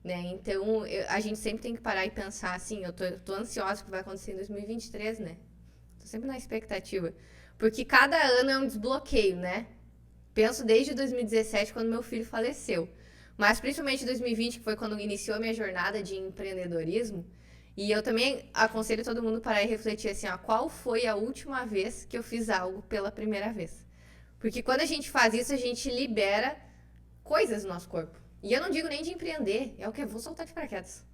Né? Então, a gente sempre tem que parar e pensar assim, eu tô ansiosa que vai acontecer em 2023, né? Tô sempre na expectativa. Porque cada ano é um desbloqueio, né? Penso desde 2017, quando meu filho faleceu. Mas principalmente 2020, que foi quando iniciou a minha jornada de empreendedorismo, E eu também aconselho todo mundo parar e refletir assim, ó, qual foi a última vez que eu fiz algo pela primeira vez? Porque quando a gente faz isso, a gente libera coisas no nosso corpo. E eu não digo nem de empreender, é o que? Vou soltar de paraquedas.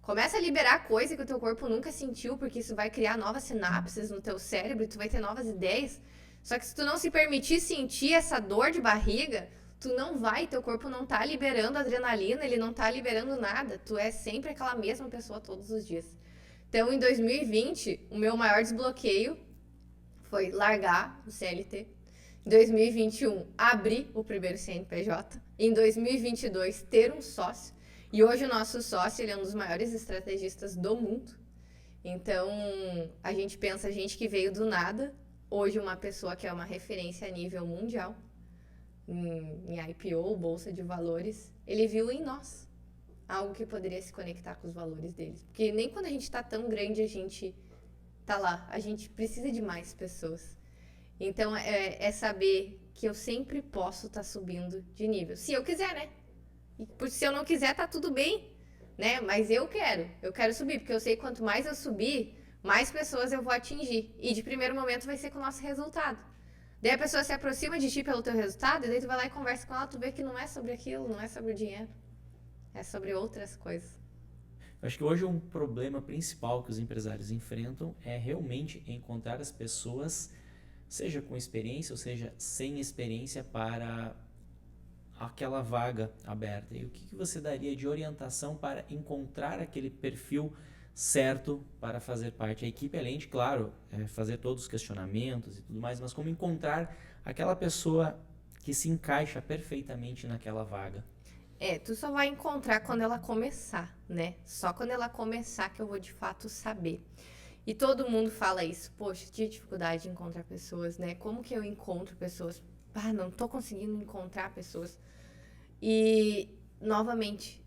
Começa a liberar coisa que o teu corpo nunca sentiu, porque isso vai criar novas sinapses no teu cérebro, e tu vai ter novas ideias. Só que se tu não se permitir sentir essa dor de barriga, tu não vai, teu corpo não tá liberando adrenalina, ele não tá liberando nada. Tu é sempre aquela mesma pessoa todos os dias. Então, em 2020, o meu maior desbloqueio foi largar o CLT. Em 2021, abrir o primeiro CNPJ. Em 2022, ter um sócio. E hoje o nosso sócio, ele é um dos maiores estrategistas do mundo. Então, a gente pensa, a gente que veio do nada, hoje uma pessoa que é uma referência a nível mundial, em IPO, Bolsa de Valores, ele viu em nós algo que poderia se conectar com os valores deles. Porque nem quando a gente está tão grande, a gente tá lá. A gente precisa de mais pessoas. Então, é saber que eu sempre posso estar subindo de nível. Se eu quiser, né? E se eu não quiser, tá tudo bem, né? Mas eu quero subir, porque eu sei que quanto mais eu subir, mais pessoas eu vou atingir. E de primeiro momento vai ser com o nosso resultado. Daí a pessoa se aproxima de ti pelo teu resultado, e daí tu vai lá e conversa com ela, tu vê que não é sobre aquilo, não é sobre o dinheiro. É sobre outras coisas. Eu acho que hoje um problema principal que os empresários enfrentam é realmente encontrar as pessoas, seja com experiência ou seja sem experiência, para aquela vaga aberta. E o que você daria de orientação para encontrar aquele perfil certo para fazer parte? A equipe, além de, claro, fazer todos os questionamentos e tudo mais, mas como encontrar aquela pessoa que se encaixa perfeitamente naquela vaga? Tu só vai encontrar quando ela começar, né? Só quando ela começar que eu vou de fato saber. E todo mundo fala isso. Poxa, tive dificuldade de encontrar pessoas, né? Como que eu encontro pessoas? Não tô conseguindo encontrar pessoas. E, novamente,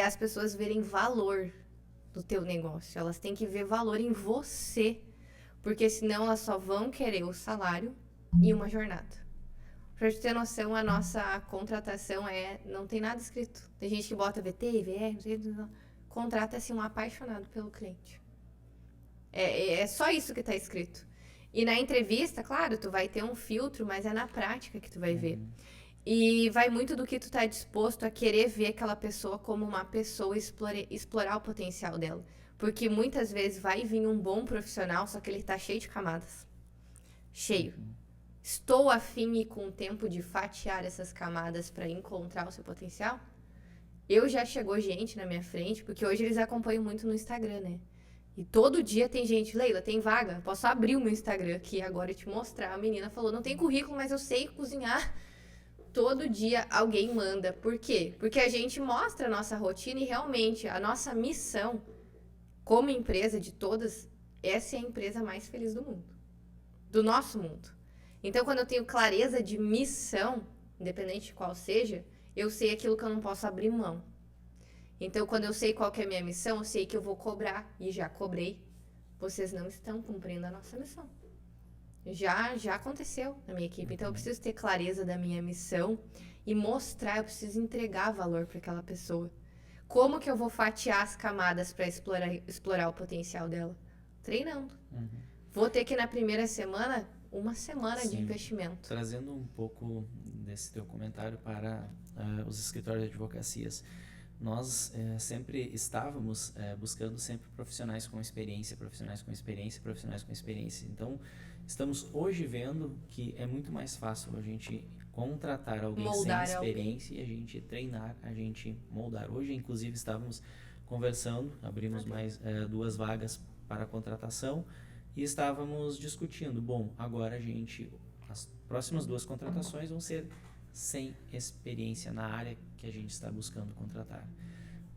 as pessoas verem valor do teu negócio. Elas têm que ver valor em você. Porque senão elas só vão querer o salário e uma jornada. Pra gente ter noção, a nossa contratação não tem nada escrito. Tem gente que bota VT, VR, contrata-se um apaixonado pelo cliente. É só isso que tá escrito. E na entrevista, claro, tu vai ter um filtro, mas é na prática que tu vai ver. E vai muito do que tu tá disposto a querer ver aquela pessoa como uma pessoa, explorar o potencial dela. Porque muitas vezes vai vir um bom profissional, só que ele tá cheio de camadas. Cheio. Estou afim e com o tempo de fatiar essas camadas para encontrar o seu potencial? Já chegou gente na minha frente, porque hoje eles acompanham muito no Instagram, né? E todo dia tem gente, Leila, tem vaga? Posso abrir o meu Instagram aqui agora e te mostrar. A menina falou, não tem currículo, mas eu sei cozinhar. Todo dia alguém manda. Por quê? Porque a gente mostra a nossa rotina e realmente a nossa missão, como empresa de todas, essa é a empresa mais feliz do mundo. Do nosso mundo. Então, quando eu tenho clareza de missão, independente de qual seja, eu sei aquilo que eu não posso abrir mão. Então, quando eu sei qual que é a minha missão, eu sei que eu vou cobrar, e já cobrei. Vocês não estão cumprindo a nossa missão. Já aconteceu na minha equipe. Então, eu preciso ter clareza da minha missão e mostrar, eu preciso entregar valor para aquela pessoa. Como que eu vou fatiar as camadas para explorar o potencial dela? Treinando. Vou ter que, na primeira semana, uma semana de investimento. Trazendo um pouco desse teu comentário para os escritórios de advocacias. Nós sempre estávamos buscando sempre profissionais com experiência. Então, estamos hoje vendo que é muito mais fácil a gente contratar alguém Moldar sem experiência e a gente treinar, a gente moldar. Hoje, inclusive, estávamos conversando, abrimos mais 2 vagas para contratação e estávamos discutindo. Bom, agora as próximas 2 contratações vão ser sem experiência na área que a gente está buscando contratar.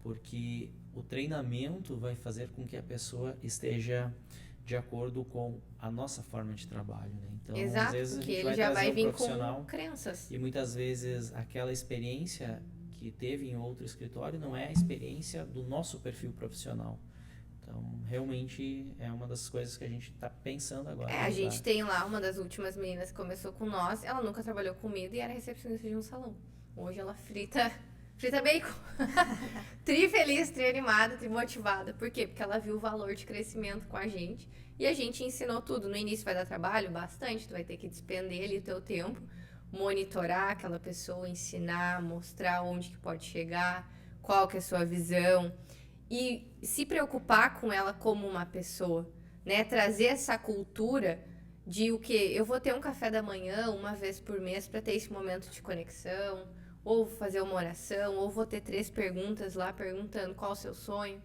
Porque o treinamento vai fazer com que a pessoa esteja de acordo com a nossa forma de trabalho, né? Então, exato, às vezes a gente ele já vai vir profissional com crenças. E muitas vezes aquela experiência que teve em outro escritório não é a experiência do nosso perfil profissional. Então, realmente é uma das coisas que a gente está pensando agora. A gente tem lá uma das últimas meninas que começou com nós, ela nunca trabalhou comida e era recepcionista de um salão. Hoje ela frita frita bacon. Tri feliz, tri animada, tri motivada. Por quê? Porque ela viu o valor de crescimento com a gente. E a gente ensinou tudo. No início vai dar trabalho? Bastante. Tu vai ter que despender ali o teu tempo. Monitorar aquela pessoa, ensinar, mostrar onde que pode chegar, qual que é a sua visão. E se preocupar com ela como uma pessoa, né? Trazer essa cultura de o quê? Eu vou ter um café da manhã uma vez por mês para ter esse momento de conexão, ou fazer uma oração, ou vou ter 3 perguntas lá perguntando qual o seu sonho,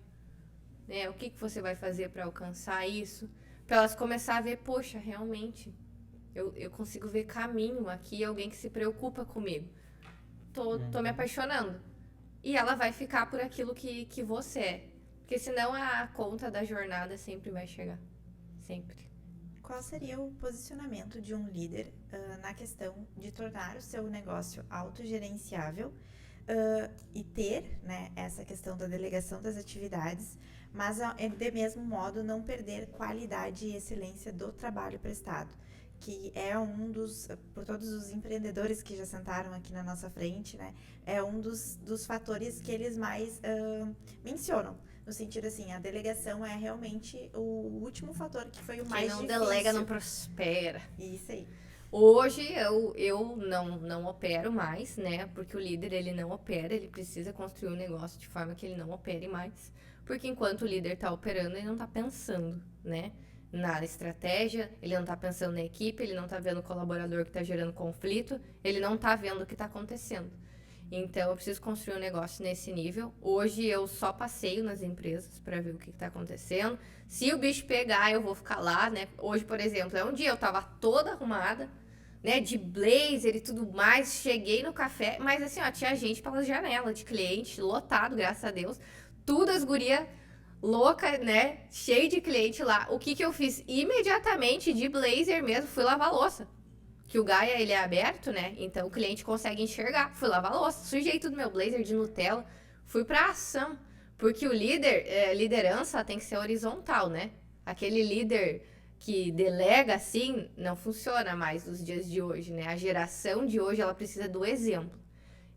né? O que você vai fazer para alcançar isso? Para elas começar a ver, poxa, realmente, eu consigo ver caminho aqui, alguém que se preocupa comigo. Tô me apaixonando. E ela vai ficar por aquilo que você é. Porque senão a conta da jornada sempre vai chegar. Sempre. Qual seria o posicionamento de um líder na questão de tornar o seu negócio autogerenciável e ter, né, essa questão da delegação das atividades, mas de mesmo modo não perder qualidade e excelência do trabalho prestado, que é um dos, por todos os empreendedores que já sentaram aqui na nossa frente, né, é um dos fatores que eles mais mencionam. No sentido assim, a delegação é realmente o último fator que foi o mais difícil. Quem não delega não prospera. Isso aí. Hoje eu não opero mais, né? Porque o líder, ele não opera, ele precisa construir um negócio de forma que ele não opere mais. Porque enquanto o líder está operando, ele não está pensando, né? Na estratégia, ele não está pensando na equipe, ele não está vendo o colaborador que está gerando conflito, ele não está vendo o que está acontecendo. Então, eu preciso construir um negócio nesse nível. Hoje, eu só passeio nas empresas para ver o que está acontecendo. Se o bicho pegar, eu vou ficar lá, né? Hoje, por exemplo, um dia eu estava toda arrumada, né? De blazer e tudo mais. Cheguei no café, mas assim, ó, tinha gente pelas janelas de cliente, lotado, graças a Deus. Tudo as gurias louca, né? Cheio de cliente lá. O que eu fiz? Imediatamente, de blazer mesmo, fui lavar a louça. Que o Gaia, ele é aberto, né? Então, o cliente consegue enxergar. Fui lavar a louça, sujei tudo meu blazer de Nutella. Fui pra ação. Porque o liderança tem que ser horizontal, né? Aquele líder que delega assim, não funciona mais nos dias de hoje, né? A geração de hoje, ela precisa do exemplo.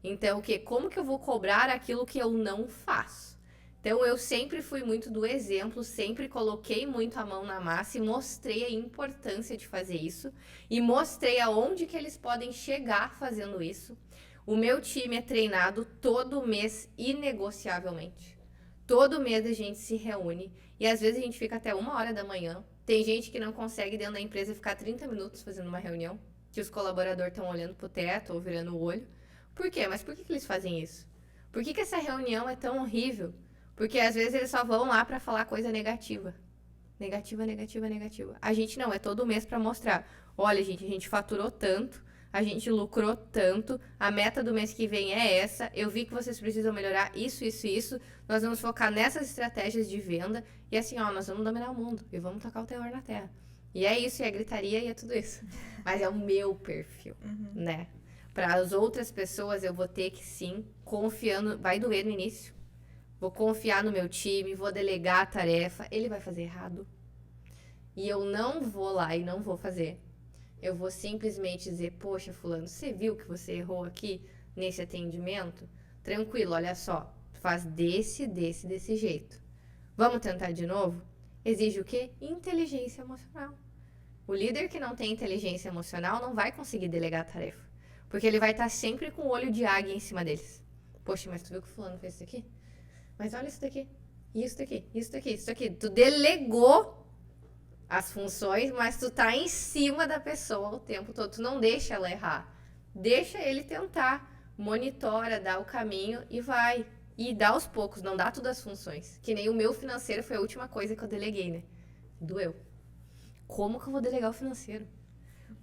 Então, como que eu vou cobrar aquilo que eu não faço? Então, eu sempre fui muito do exemplo, sempre coloquei muito a mão na massa e mostrei a importância de fazer isso. E mostrei aonde que eles podem chegar fazendo isso. O meu time é treinado todo mês, inegociavelmente. Todo mês a gente se reúne e às vezes a gente fica até 1h da manhã. Tem gente que não consegue dentro da empresa ficar 30 minutos fazendo uma reunião, que os colaboradores estão olhando pro teto ou virando o olho. Por quê? Mas por que eles fazem isso? Por que essa reunião é tão horrível? Porque às vezes eles só vão lá para falar coisa negativa. Negativa, negativa, negativa. A gente não, é todo mês para mostrar. Olha, gente, a gente faturou tanto, a gente lucrou tanto, a meta do mês que vem é essa, eu vi que vocês precisam melhorar isso, isso e isso, nós vamos focar nessas estratégias de venda e assim, ó, nós vamos dominar o mundo e vamos tocar o terror na terra. E é isso, e é gritaria e é tudo isso. Mas é o meu perfil, né? Para as outras pessoas eu vou ter que sim, confiando, vai doer no início. Vou confiar no meu time, vou delegar a tarefa. Ele vai fazer errado. E eu não vou lá e não vou fazer. Eu vou simplesmente dizer, poxa, fulano, você viu que você errou aqui nesse atendimento? Tranquilo, olha só. Faz desse jeito. Vamos tentar de novo? Exige o quê? Inteligência emocional. O líder que não tem inteligência emocional não vai conseguir delegar a tarefa. Porque ele vai estar sempre com o olho de águia em cima deles. Poxa, mas tu viu que fulano fez isso aqui? Mas olha isso daqui, isso daqui, isso daqui, isso daqui. Tu delegou as funções, mas tu tá em cima da pessoa o tempo todo. Tu não deixa ela errar. Deixa ele tentar. Monitora, dá o caminho e vai. E dá aos poucos, não dá todas as funções. Que nem o meu financeiro foi a última coisa que eu deleguei, né? Doeu. Como que eu vou delegar o financeiro?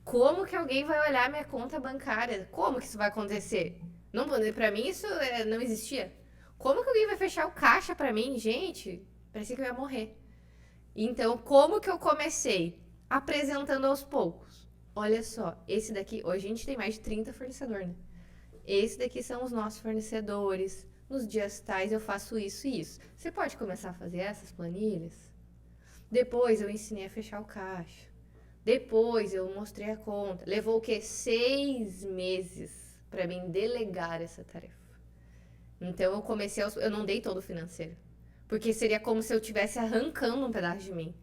Como que alguém vai olhar minha conta bancária? Como que isso vai acontecer? Não, pra mim isso não existia. Como que alguém vai fechar o caixa pra mim? Gente, parecia que eu ia morrer. Então, como que eu comecei? Apresentando aos poucos. Olha só, esse daqui, hoje a gente tem mais de 30 fornecedores, né? Esse daqui são os nossos fornecedores. Nos dias tais eu faço isso e isso. Você pode começar a fazer essas planilhas? Depois eu ensinei a fechar o caixa. Depois eu mostrei a conta. Levou o quê? 6 meses pra mim delegar essa tarefa. Então, eu não dei todo o financeiro. Porque seria como se eu estivesse arrancando um pedaço de mim.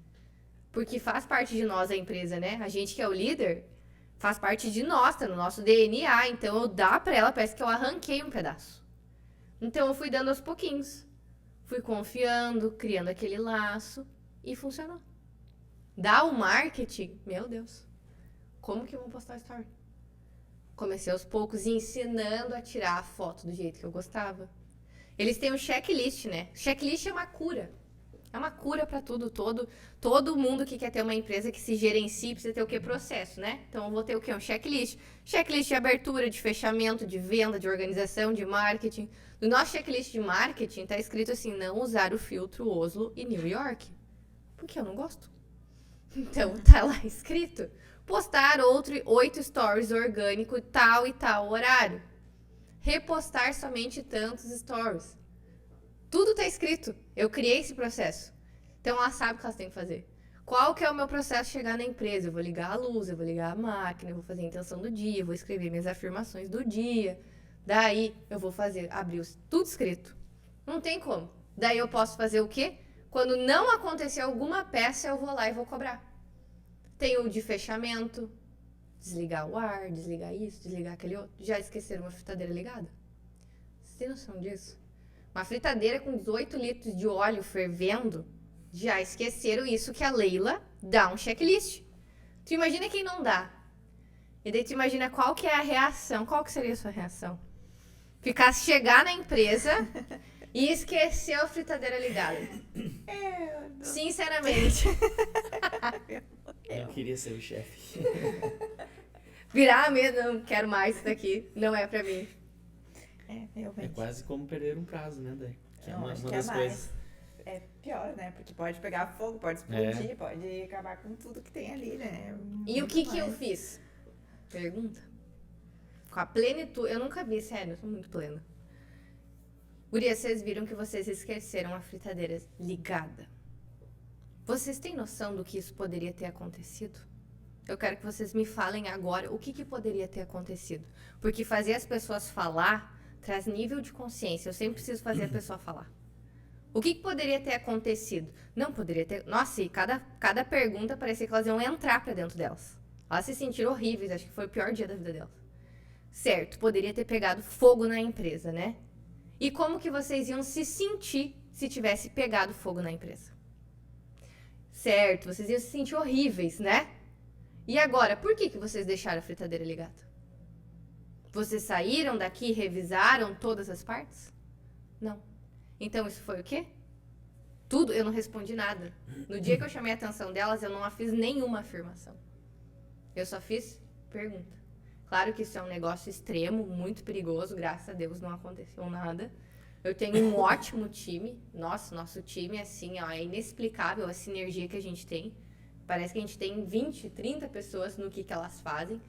Porque faz parte de nós a empresa, né? A gente que é o líder, faz parte de nós, tá no nosso DNA. Então, eu dar pra ela, parece que eu arranquei um pedaço. Então, eu fui dando aos pouquinhos. Fui confiando, criando aquele laço e funcionou. Dar o marketing, meu Deus, como que eu vou postar story? Comecei aos poucos ensinando a tirar a foto do jeito que eu gostava. Eles têm um checklist, né? Checklist é uma cura. É uma cura para tudo. Todo mundo que quer ter uma empresa que se gerencie precisa ter o quê? Processo, né? Então eu vou ter o quê? Um checklist. Checklist de abertura, de fechamento, de venda, de organização, de marketing. No nosso checklist de marketing tá escrito assim, não usar o filtro Oslo e New York. Porque eu não gosto. Então tá lá escrito. Postar 8 stories orgânico tal e tal horário. Repostar somente tantos stories. Tudo tá escrito. Eu criei esse processo. Então ela sabe o que elas têm que fazer. Qual que é o meu processo de chegar na empresa? Eu vou ligar a luz, eu vou ligar a máquina, eu vou fazer a intenção do dia, eu vou escrever minhas afirmações do dia. Daí eu vou abrir tudo escrito. Não tem como. Daí eu posso fazer o quê? Quando não acontecer alguma peça, eu vou lá e vou cobrar. Tem o de fechamento, desligar o ar, desligar isso, desligar aquele outro. Já esqueceram uma fritadeira ligada? Você tem noção disso? Uma fritadeira com 18 litros de óleo fervendo, já esqueceram isso que a Leila dá um checklist. Tu imagina quem não dá. E daí tu imagina qual que é a reação. Qual que seria a sua reação? Chegar na empresa e esquecer a fritadeira ligada. Sinceramente. Eu queria ser o chefe. Virar mesmo, não quero mais isso daqui. Não é pra mim. É quase como perder um prazo, né, Dai? Que é Não, uma acho que das é coisas. É pior, né? Porque pode pegar fogo, pode explodir, pode acabar com tudo que tem ali, né? E o que eu fiz? Pergunta. Com a plenitude. Eu nunca vi, sério, eu sou muito plena. Guria, vocês viram que vocês esqueceram a fritadeira ligada. Vocês têm noção do que isso poderia ter acontecido? Eu quero que vocês me falem agora o que poderia ter acontecido. Porque fazer as pessoas falar traz nível de consciência. Eu sempre preciso fazer a pessoa falar. O que poderia ter acontecido? Não poderia ter... Nossa, e cada pergunta parecia que elas iam entrar pra dentro delas. Elas se sentiram horríveis, acho que foi o pior dia da vida delas. Certo, poderia ter pegado fogo na empresa, né? E como que vocês iam se sentir se tivesse pegado fogo na empresa? Certo, vocês iam se sentir horríveis, né? E agora, por que vocês deixaram a fritadeira ligada? Vocês saíram daqui e revisaram todas as partes? Não. Então isso foi o quê? Tudo, eu não respondi nada. No dia que eu chamei a atenção delas, eu não fiz nenhuma afirmação. Eu só fiz pergunta. Claro que isso é um negócio extremo, muito perigoso, graças a Deus não aconteceu nada. Eu tenho um ótimo time. Nossa, nosso time assim, ó, é inexplicável a sinergia que a gente tem. Parece que a gente tem 20, 30 pessoas no que elas fazem.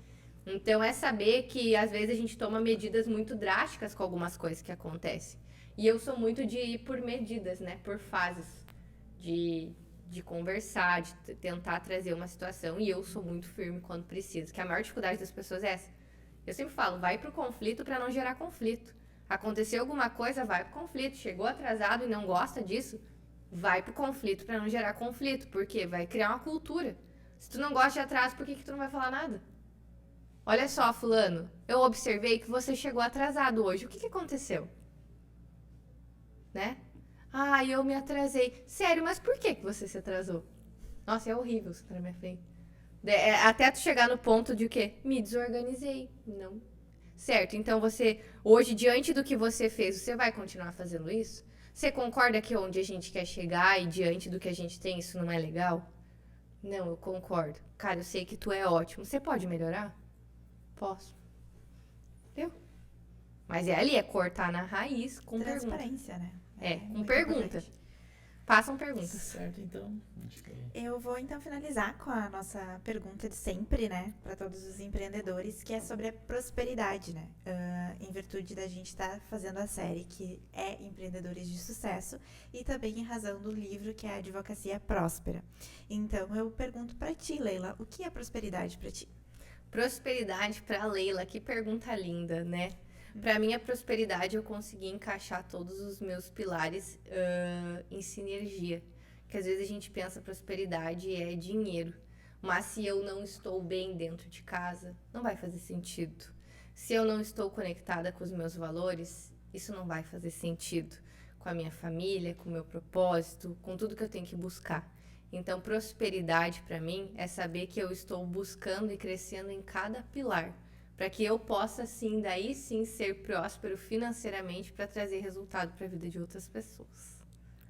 Então é saber que às vezes a gente toma medidas muito drásticas com algumas coisas que acontecem. E eu sou muito de ir por medidas, né? Por fases. De conversar, de tentar trazer uma situação. E eu sou muito firme quando preciso. Que a maior dificuldade das pessoas é essa. Eu sempre falo, vai pro conflito para não gerar conflito. Aconteceu alguma coisa, vai pro conflito. Chegou atrasado e não gosta disso, vai pro conflito para não gerar conflito. Por quê? Vai criar uma cultura. Se tu não gosta de atraso, por que tu não vai falar nada? Olha só, fulano, eu observei que você chegou atrasado hoje. O que aconteceu? Né? Ah, eu me atrasei. Sério, mas por que você se atrasou? Nossa, é horrível isso na minha frente. Até tu chegar no ponto de o quê? Me desorganizei. Não. Certo, então você, hoje, diante do que você fez, você vai continuar fazendo isso? Você concorda que onde a gente quer chegar e diante do que a gente tem, isso não é legal? Não, eu concordo. Cara, eu sei que tu é ótimo. Você pode melhorar? Posso. Entendeu? Mas é cortar na raiz com pergunta. Transparência, né? Com pergunta. Importante. Façam perguntas. Certo, então. Acho que... Eu vou então finalizar com a nossa pergunta de sempre, né? Para todos os empreendedores, que é sobre a prosperidade, né? Em virtude da gente estar fazendo a série que é Empreendedores de Sucesso e também em razão do livro que é a Advocacia Próspera. Então eu pergunto para ti, Leila, o que é prosperidade para ti? Prosperidade para Leila, que pergunta linda, né? Para mim, a prosperidade, eu consegui encaixar todos os meus pilares em sinergia. Que às vezes a gente pensa prosperidade é dinheiro. Mas se eu não estou bem dentro de casa, não vai fazer sentido. Se eu não estou conectada com os meus valores, isso não vai fazer sentido. Com a minha família, com o meu propósito, com tudo que eu tenho que buscar. Então, prosperidade para mim é saber que eu estou buscando e crescendo em cada pilar, para que eu possa, sim, daí sim, ser próspero financeiramente para trazer resultado para a vida de outras pessoas.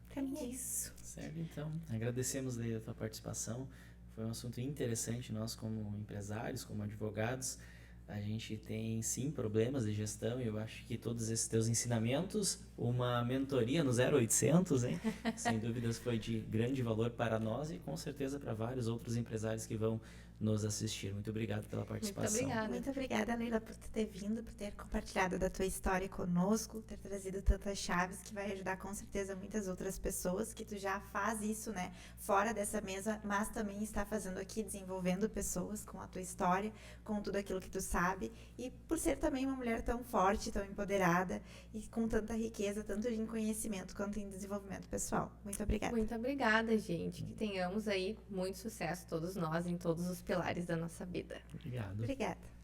Pra mim é isso. Certo, então. Agradecemos, Leila, a tua participação. Foi um assunto interessante. Nós, como empresários, como advogados, a gente tem, sim, problemas de gestão, e eu acho que todos esses teus ensinamentos, uma mentoria no 0800, hein? Sem dúvidas foi de grande valor para nós e com certeza para vários outros empresários que vão nos assistir. Muito obrigado pela participação. Muito obrigada. Muito obrigada, Leila, por ter vindo, por ter compartilhado da tua história conosco, ter trazido tantas chaves que vai ajudar com certeza muitas outras pessoas, que tu já faz isso, né, fora dessa mesa, mas também está fazendo aqui, desenvolvendo pessoas com a tua história, com tudo aquilo que tu sabe, e por ser também uma mulher tão forte, tão empoderada e com tanta riqueza, tanto em conhecimento quanto em desenvolvimento pessoal. Muito obrigada. Muito obrigada, gente. Que tenhamos aí muito sucesso, todos nós, em todos os pilares da nossa vida. Obrigado. Obrigada.